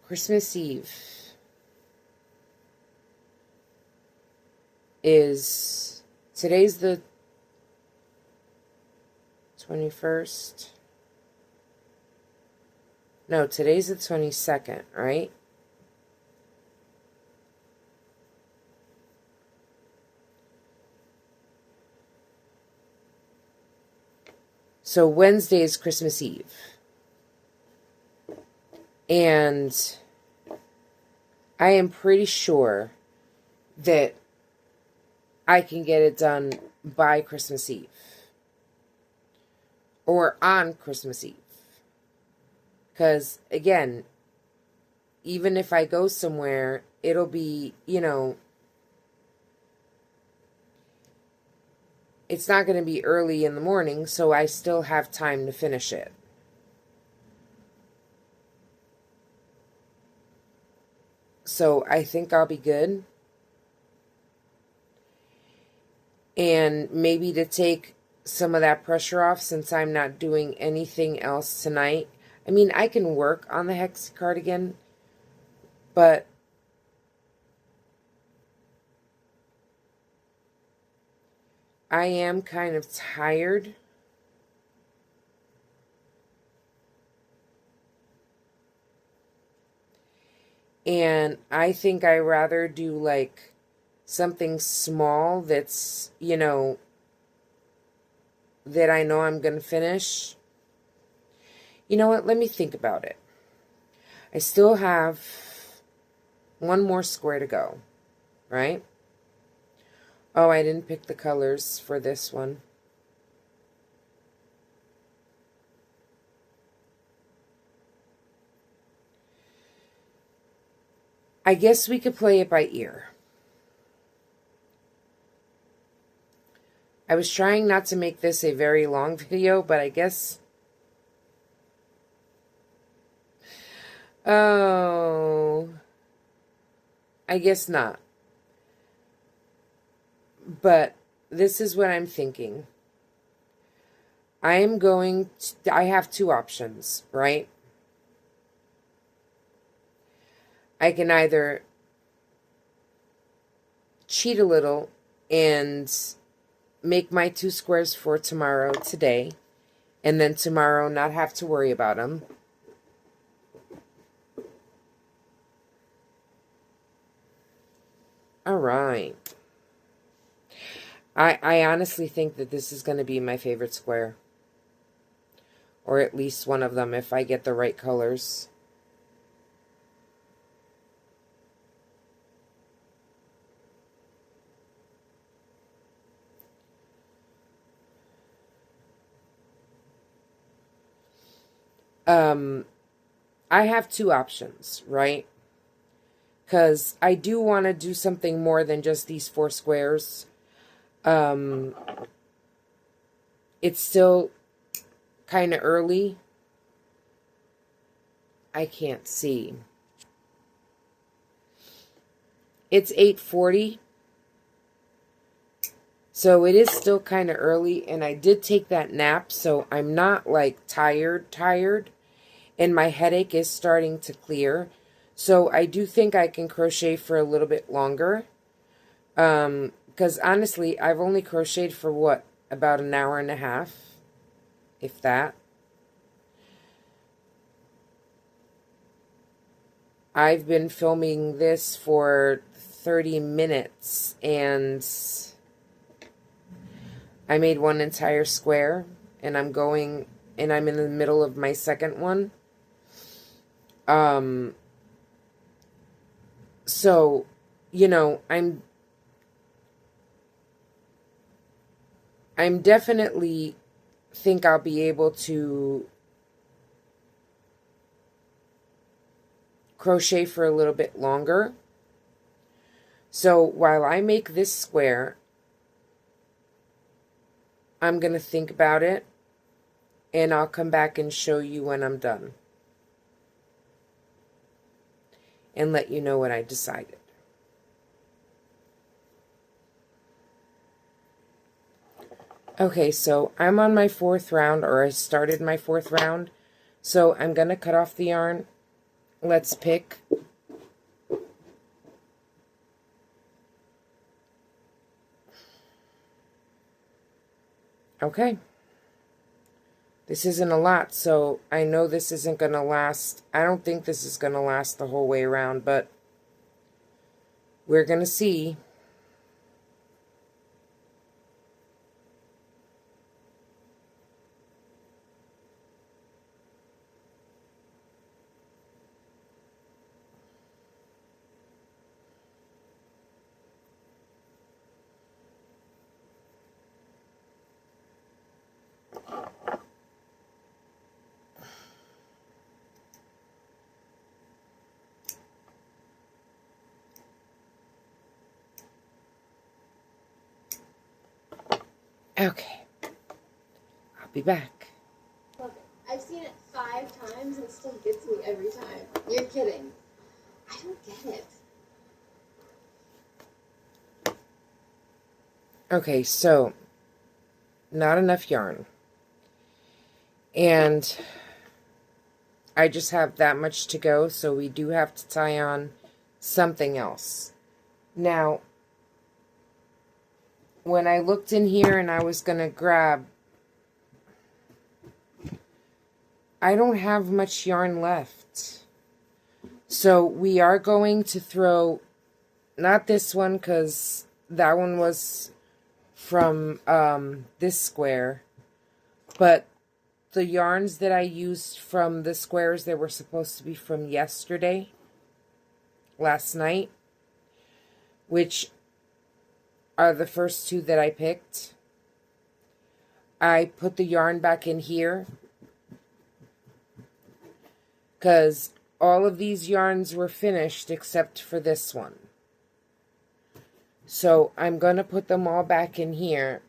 Christmas Eve is, today's the 21st. No, today's the 22nd, right? So Wednesday is Christmas Eve. And I am pretty sure that I can get it done by Christmas Eve. Or on Christmas Eve. Because, again, even if I go somewhere, it'll be, you know, it's not going to be early in the morning, so I still have time to finish it. So I think I'll be good. And maybe to take some of that pressure off, since I'm not doing anything else tonight. I mean, I can work on the hex cardigan, but I am kind of tired. And I think I'd rather do, like, something small that's, you know, that I know I'm going to finish. You know what? Let me think about it. I still have one more square to go, right? Oh, I didn't pick the colors for this one. I guess we could play it by ear. I was trying not to make this a very long video, but I guess... Oh... I guess not. But this is what I'm thinking. I am going to... I have two options, right? I can either cheat a little and make my 2 squares for tomorrow today, and then tomorrow not have to worry about them. All right. I honestly think that this is going to be my favorite square. Or at least one of them if I get the right colors. I have two options, right? because I do want to do something more than just these 4 squares. It's still kind of early. I can't see. It's 8:40. So it is still kind of early, and I did take that nap, so I'm not like tired, and my headache is starting to clear. So I do think I can crochet for a little bit longer. Because honestly, I've only crocheted for what, about an hour and a half, if that. I've been filming this for 30 minutes, and I made one entire square, and I'm in the middle of my second one. So, you know, I'm definitely think I'll be able to crochet for a little bit longer. So while I make this square, I'm going to think about it, and I'll come back and show you when I'm done and let you know what I decided. Okay, so I'm on my 4th round, or I started my 4th round. So I'm going to cut off the yarn. Let's pick. Okay. This isn't a lot, so I know this isn't going to last. I don't think this is going to last the whole way around, but we're going to see. Okay. I'll be back.
Love it. I've seen it 5 times and it still gets me every time. You're kidding. I don't get it.
Okay, so not enough yarn. And I just have that much to go, so we do have to tie on something else. Now, when I looked in here and I was going to grab, I don't have much yarn left. So we are going to throw, not this one because that one was from this square, but the yarns that I used from the squares that were supposed to be from yesterday, last night, which are the first 2 that I picked. I put the yarn back in here because all of these yarns were finished except for this one. So I'm going to put them all back in here.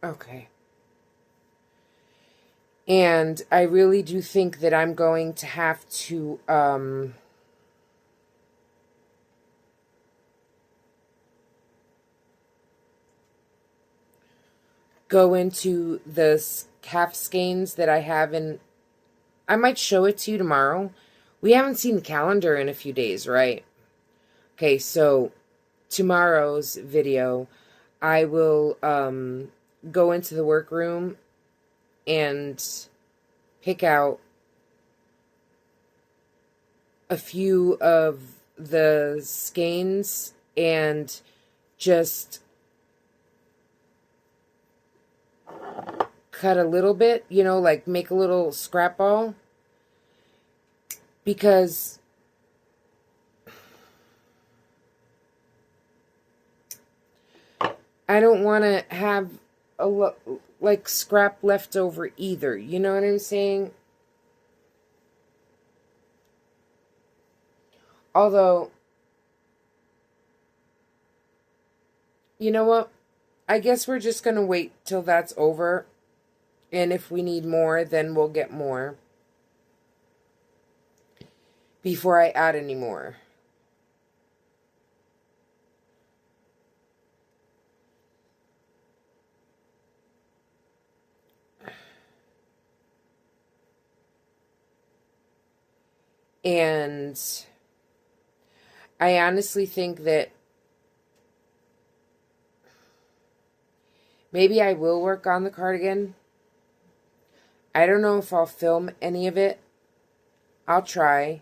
Okay. And I really do think that I'm going to have to go into the half skeins that I have in. I might show it to you tomorrow. We haven't seen the calendar in a few days, right? Okay, so tomorrow's video, I will go into the workroom and pick out a few of the skeins and just cut a little bit, you know, like make a little scrap ball, because I don't want to have like scrap left over either, you know what I'm saying? Although, you know what? I guess we're just going to wait till that's over. And if we need more, then we'll get more. Before I add any more. And I honestly think that maybe I will work on the cardigan. I don't know if I'll film any of it. I'll try.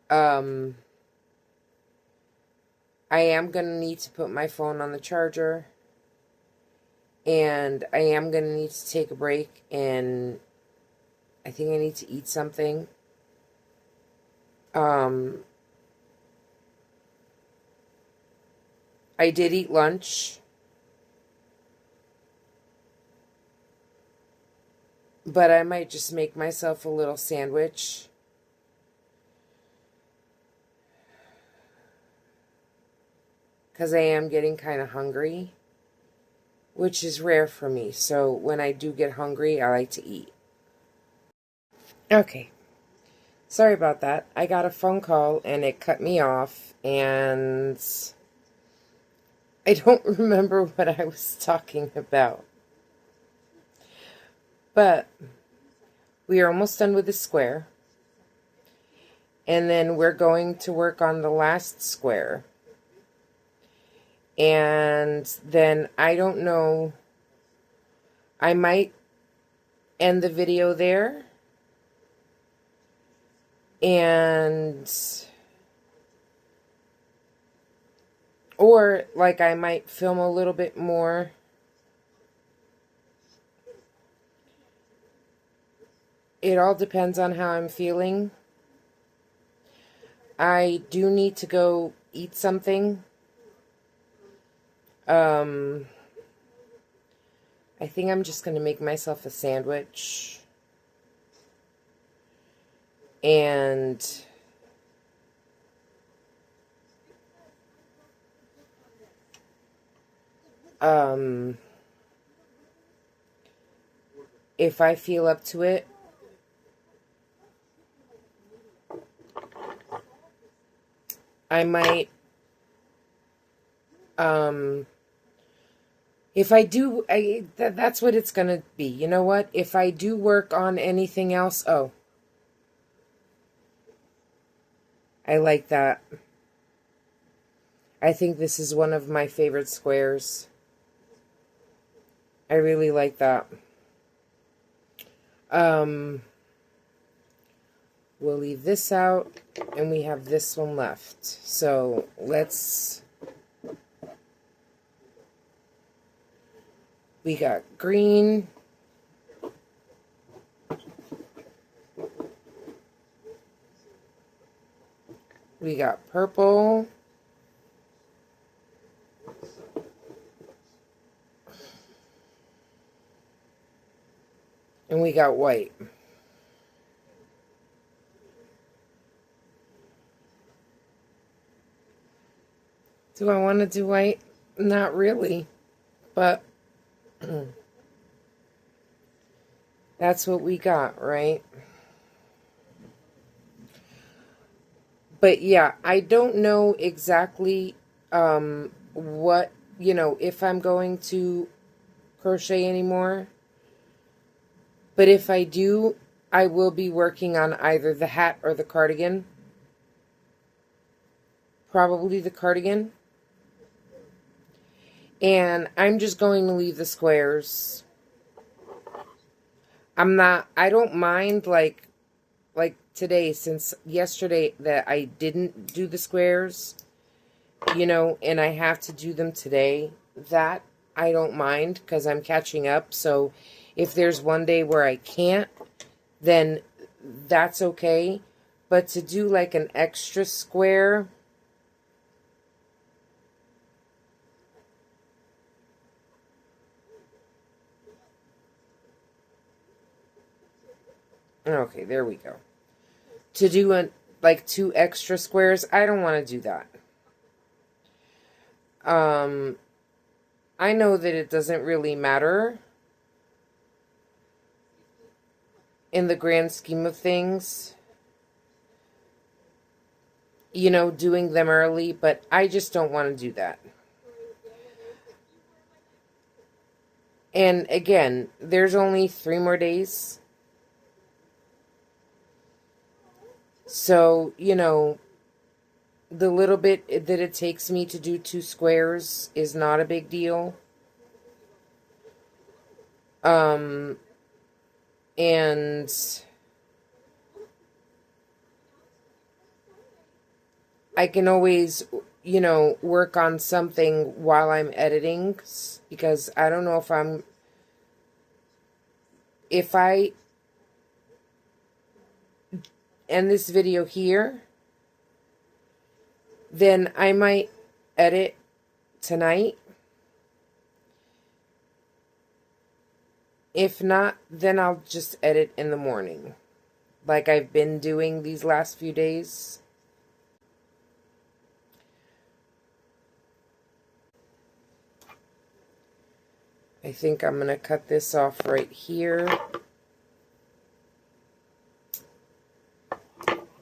I am going to need to put my phone on the charger. And I am going to need to take a break. And I think I need to eat something. I did eat lunch. But I might just make myself a little sandwich. Because I am getting kind of hungry. Which is rare for me. So when I do get hungry, I like to eat. Okay. Sorry about that. I got a phone call and it cut me off. And I don't remember what I was talking about. But we are almost done with the square. And then we're going to work on the last square. And then I don't know. I might end the video there. And or like I might film a little bit more. It all depends on how I'm feeling. I do need to go eat something. I think I'm just going to make myself a sandwich. And if I feel up to it, I might, if I do, that's what it's going to be. You know what? If I do work on anything else, oh, I like that. I think this is one of my favorite squares. I really like that. We'll leave this out, and we have this one left. So let's, we got green. We got purple. And we got white. Do I want to do white? Not really. But that's what we got, right? But yeah, I don't know exactly what, if I'm going to crochet anymore. But if I do, I will be working on either the hat or the cardigan. Probably the cardigan. And I'm just going to leave the squares. I don't mind like today, since yesterday that I didn't do the squares, and I have to do them today. That I don't mind because I'm catching up. So if there's one day where I can't, then that's okay. But to do like an extra square, okay, there we go. To do like 2 extra squares. I don't want to do that. I know that it doesn't really matter in the grand scheme of things, you know, doing them early, but I just don't want to do that. And again, there's only 3 more days. So, you know, the little bit that it takes me to do 2 squares is not a big deal. And I can always, you know, work on something while I'm editing, because I don't know if I end this video here, then I might edit tonight. If not, then I'll just edit in the morning, like I've been doing these last few days. I think I'm going to cut this off right here.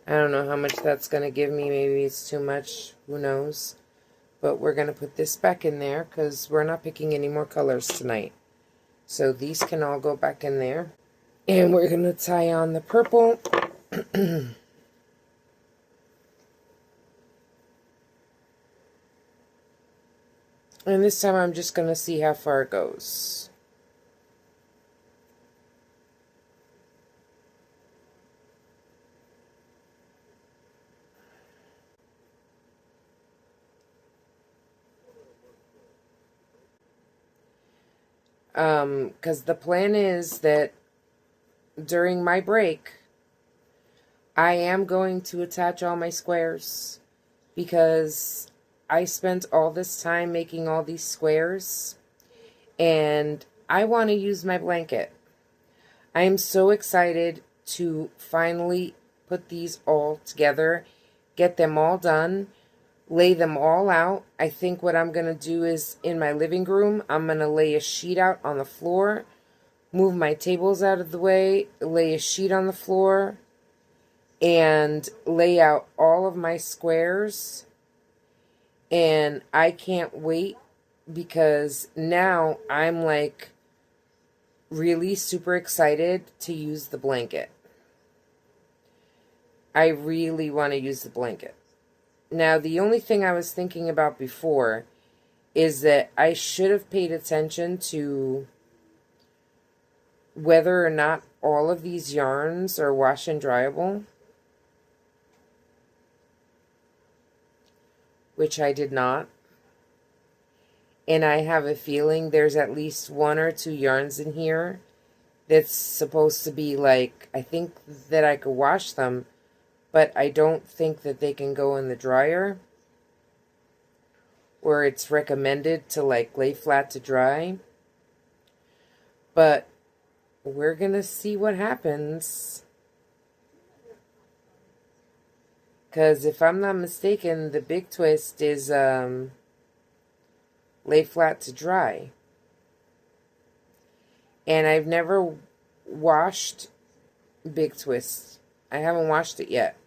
I don't know how much that's going to give me. Maybe it's too much. Who knows? But we're going to put this back in there because we're not picking any more colors tonight. So these can all go back in there. And we're going to tie on the purple. And this time I'm just going to see how far it goes. Because the plan is that during my break, I am going to attach all my squares, because I spent all this time making all these squares, and I want to use my blanket. I am so excited to finally put these all together, get them all done, lay them all out. I think what I'm going to do is, in my living room, I'm going to lay a sheet out on the floor, move my tables out of the way, lay a sheet on the floor, and lay out all of my squares. And I can't wait, because now I'm like really super excited to use the blanket. I really want to use the blanket. Now, the only thing I was thinking about before is that I should have paid attention to whether or not all of these yarns are wash and dryable, which I did not. And I have a feeling there's at least 1 or 2 yarns in here that's supposed to be like, I think that I could wash them, but I don't think that they can go in the dryer, or it's recommended to like lay flat to dry. But we're gonna see what happens, because if I'm not mistaken, the big twist is lay flat to dry. And I've never washed Big Twist. I haven't washed it yet.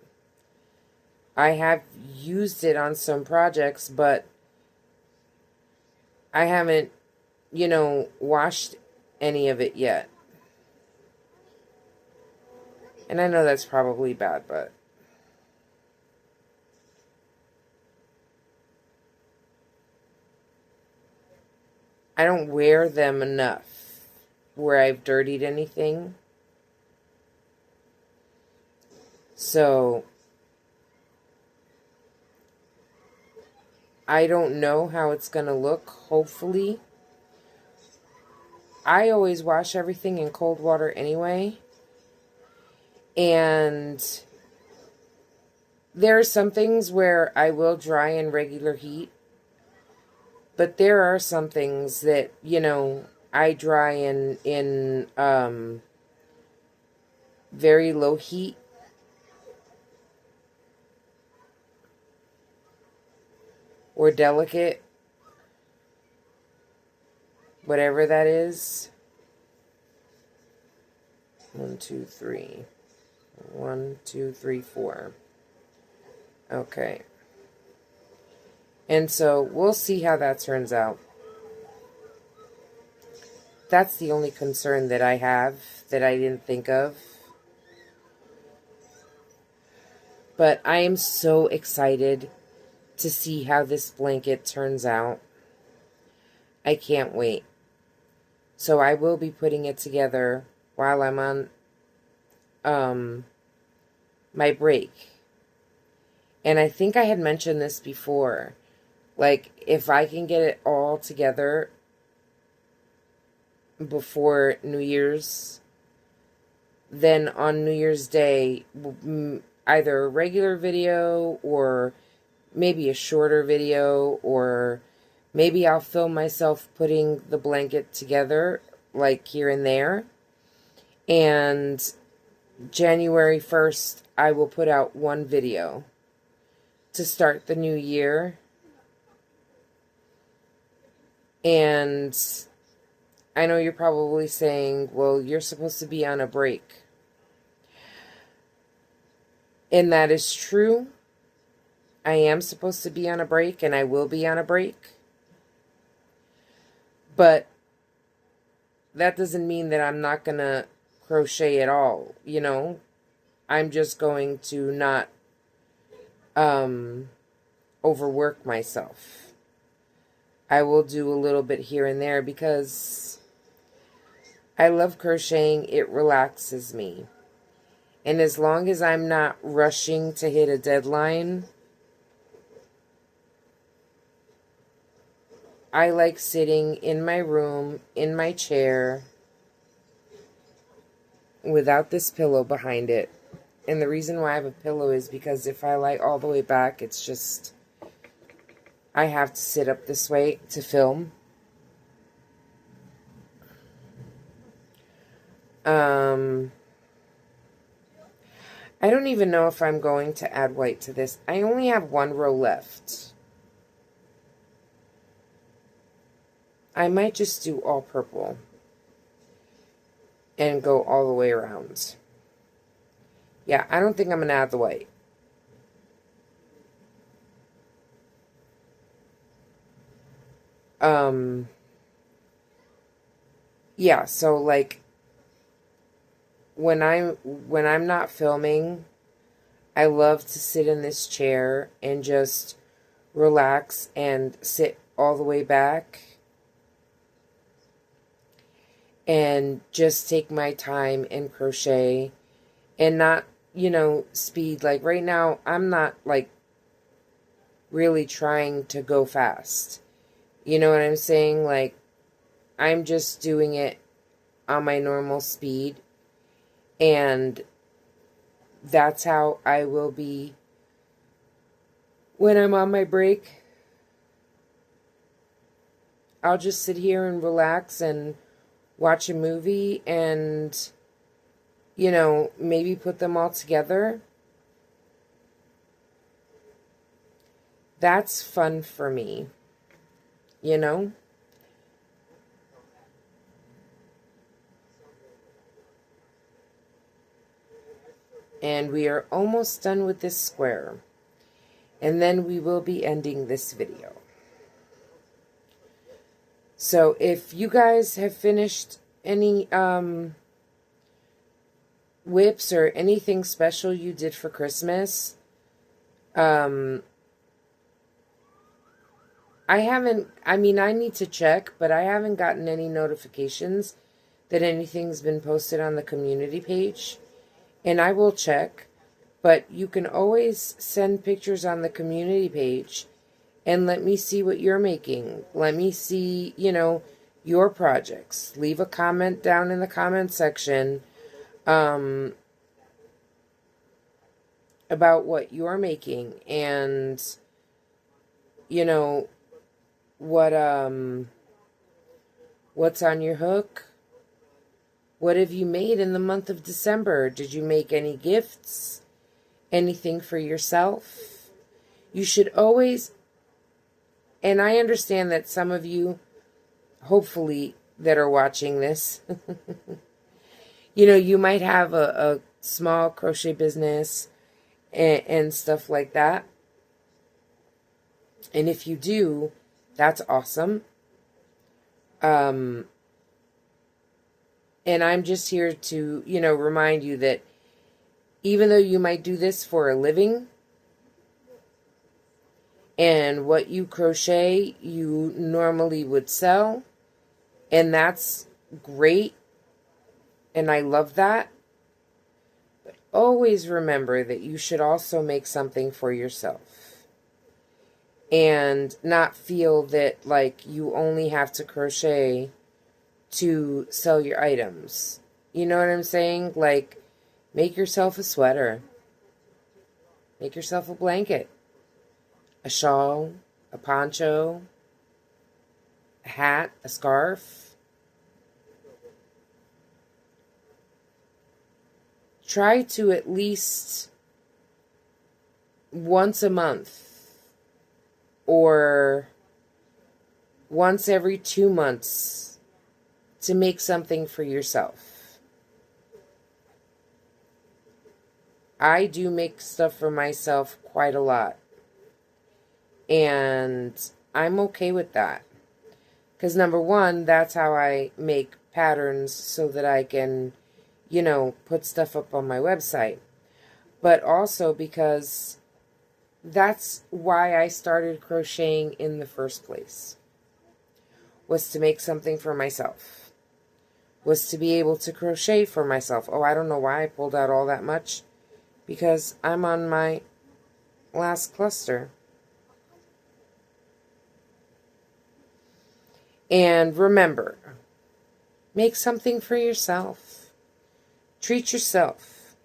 I have used it on some projects, but I haven't, you know, washed any of it yet. And I know that's probably bad, but I don't wear them enough where I've dirtied anything. So I don't know how it's going to look. Hopefully. I always wash everything in cold water anyway. And there are some things where I will dry in regular heat. But there are some things that, you know, I dry in very low heat. or delicate, whatever that is. 1, 2, 3. 1, 2, 3, 4. Okay. And so we'll see how that turns out. That's the only concern that I have that I didn't think of. But I am so excited to see how this blanket turns out. I can't wait. So I will be putting it together while I'm on my break. And I think I had mentioned this before. Like, if I can get it all together before New Year's, then on New Year's Day, either a regular video or maybe a shorter video, or maybe I'll film myself putting the blanket together, like here and there. And January 1st, I will put out one video to start the new year. And I know you're probably saying, well, you're supposed to be on a break. And that is true. I am supposed to be on a break, and I will be on a break. But that doesn't mean that I'm not going to crochet at all, you know. I'm just going to not overwork myself. I will do a little bit here and there because I love crocheting. It relaxes me. And as long as I'm not rushing to hit a deadline, I like sitting in my room, in my chair, without this pillow behind it. And the reason why I have a pillow is because if I lie all the way back, it's just, I have to sit up this way to film. I don't even know if I'm going to add white to this. I only have one row left. I might just do all purple and go all the way around. Yeah, I don't think I'm going to add the white. Yeah, so like when I'm not filming, I love to sit in this chair and just relax and sit all the way back and just take my time and crochet and not, you know, speed. Like right now, I'm not like really trying to go fast. You know what I'm saying? Like, I'm just doing it on my normal speed. And that's how I will be when I'm on my break. I'll just sit here and relax and watch a movie and, you know, maybe put them all together. That's fun for me, you know? And we are almost done with this square. And then we will be ending this video. So if you guys have finished any whips or anything special you did for Christmas, I need to check, but I haven't gotten any notifications that anything's been posted on the community page. And I will check, but you can always send pictures on the community page and let me see what you're making. Let me see, you know, your projects. Leave a comment down in the comment section about what you're making and, you know, what's on your hook. What have you made in the month of December? Did you make any gifts? Anything for yourself? You should always And I understand that some of you, hopefully, that are watching this, you might have a small crochet business and stuff like that. And if you do, that's awesome. And I'm just here to, remind you that even though you might do this for a living, and what you crochet you normally would sell, and that's great, and I love that. But always remember that you should also make something for yourself, and not feel that like you only have to crochet to sell your items. You know what I'm saying? Like, make yourself a sweater, make yourself a blanket, a shawl, a poncho, a hat, a scarf. Try to at least once a month or once every 2 months to make something for yourself. I do make stuff for myself quite a lot. And I'm okay with that. Because number one, that's how I make patterns so that I can, put stuff up on my website. But also because that's why I started crocheting in the first place. Was to make something for myself. Was to be able to crochet for myself. Oh, I don't know why I pulled out all that much. Because I'm on my last cluster. And remember, make something for yourself. Treat yourself.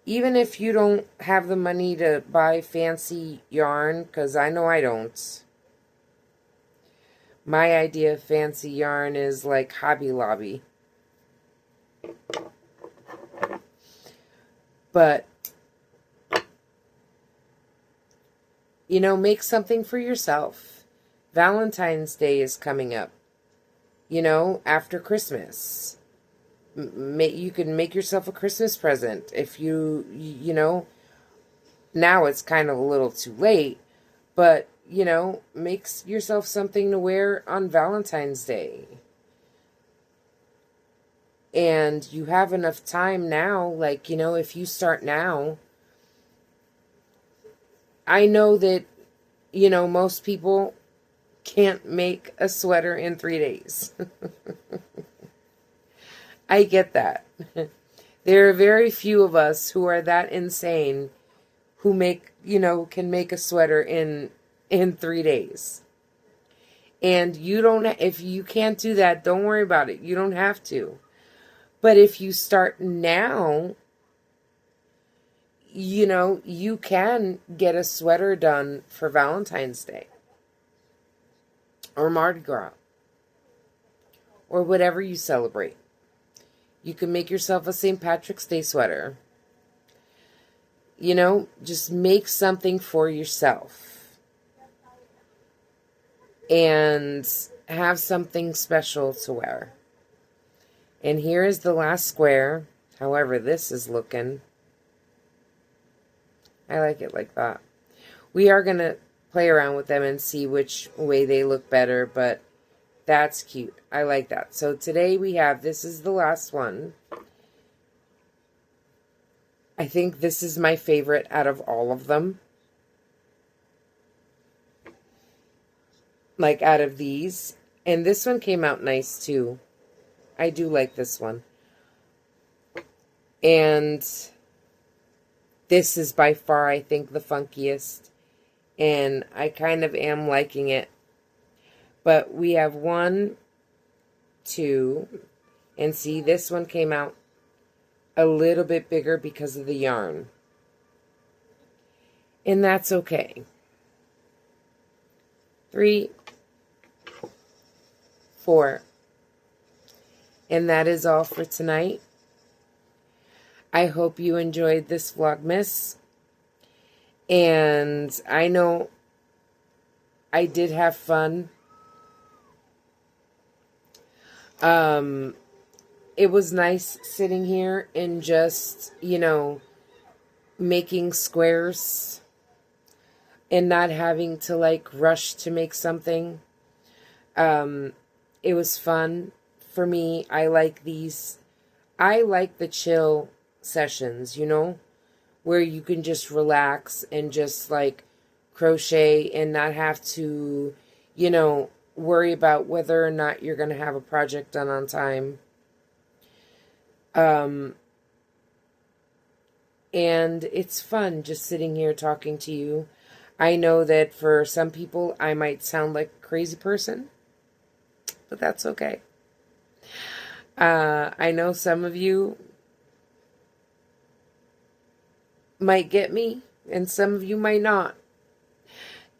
Even if you don't have the money to buy fancy yarn, because I know I don't. My idea of fancy yarn is like Hobby Lobby. But, make something for yourself. Valentine's Day is coming up, after Christmas. You can make yourself a Christmas present if now it's kind of a little too late, but, make yourself something to wear on Valentine's Day. And you have enough time now, like, if you start now, I know that, most people can't make a sweater in 3 days. I get that. There are very few of us who are that insane who can make a sweater in 3 days. And if you can't do that, don't worry about it. You don't have to. But if you start now, you can get a sweater done for Valentine's Day. Or Mardi Gras. Or whatever you celebrate. You can make yourself a St. Patrick's Day sweater. Just make something for yourself. And have something special to wear. And here is the last square. However this is looking. I like it like that. We are going to play around with them and see which way they look better, but that's cute. I like that. So today this is the last one. I think this is my favorite out of all of them. Like out of these. And this one came out nice too. I do like this one. And this is by far, I think, the funkiest. And I kind of am liking it. But we have 1, 2, and see, this one came out a little bit bigger because of the yarn. And that's okay. 3, 4. And that is all for tonight. I hope you enjoyed this Vlogmas. And I know I did have fun. It was nice sitting here and just, making squares and not having to like rush to make something. It was fun for me. I like these. I like the chill sessions, where you can just relax and just like crochet and not have to, worry about whether or not you're going to have a project done on time. And it's fun just sitting here talking to you. I know that for some people I might sound like a crazy person, but that's okay. I know some of you might get me, and some of you might not.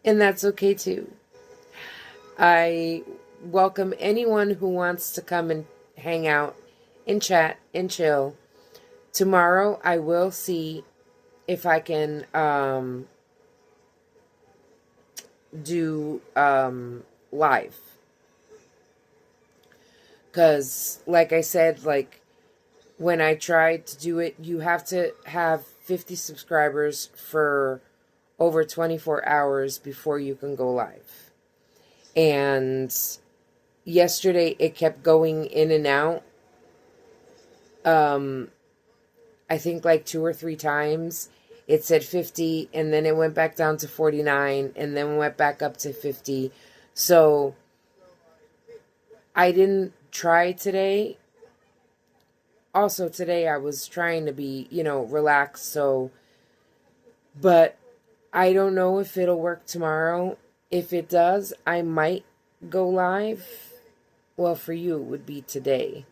And that's okay too. I welcome anyone who wants to come and hang out and chat and chill. Tomorrow I will see if I can do live. Because, like I said, like when I tried to do it, you have to have 50 subscribers for over 24 hours before you can go live. And yesterday it kept going in and out. I think like 2 or 3 times. It said 50 and then it went back down to 49 and then went back up to 50. So I didn't try today. Also today I was trying to be, relaxed. So, but I don't know if it'll work tomorrow. If it does, I might go live. Well, for you it would be today.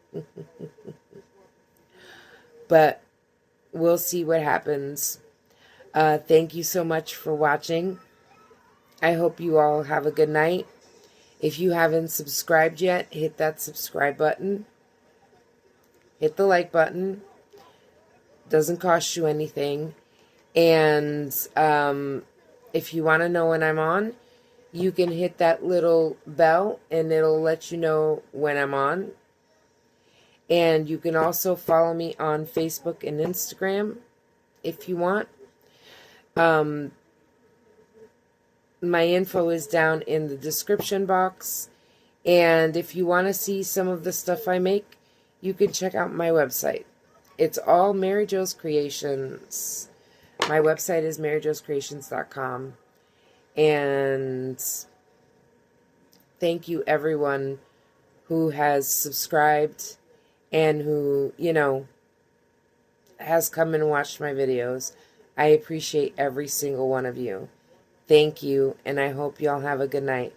But we'll see what happens. Thank you so much for watching. I hope you all have a good night. If you haven't subscribed yet, hit that subscribe button. Hit the like button. Doesn't cost you anything. And if you want to know when I'm on, you can hit that little bell and it'll let you know when I'm on. And you can also follow me on Facebook and Instagram if you want. My info is down in the description box. And if you want to see some of the stuff I make, you can check out my website. It's all MaryjoesCreations. My website is MaryjoesCreations.com. And thank you everyone who has subscribed and who, has come and watched my videos. I appreciate every single one of you. Thank you, and I hope you all have a good night.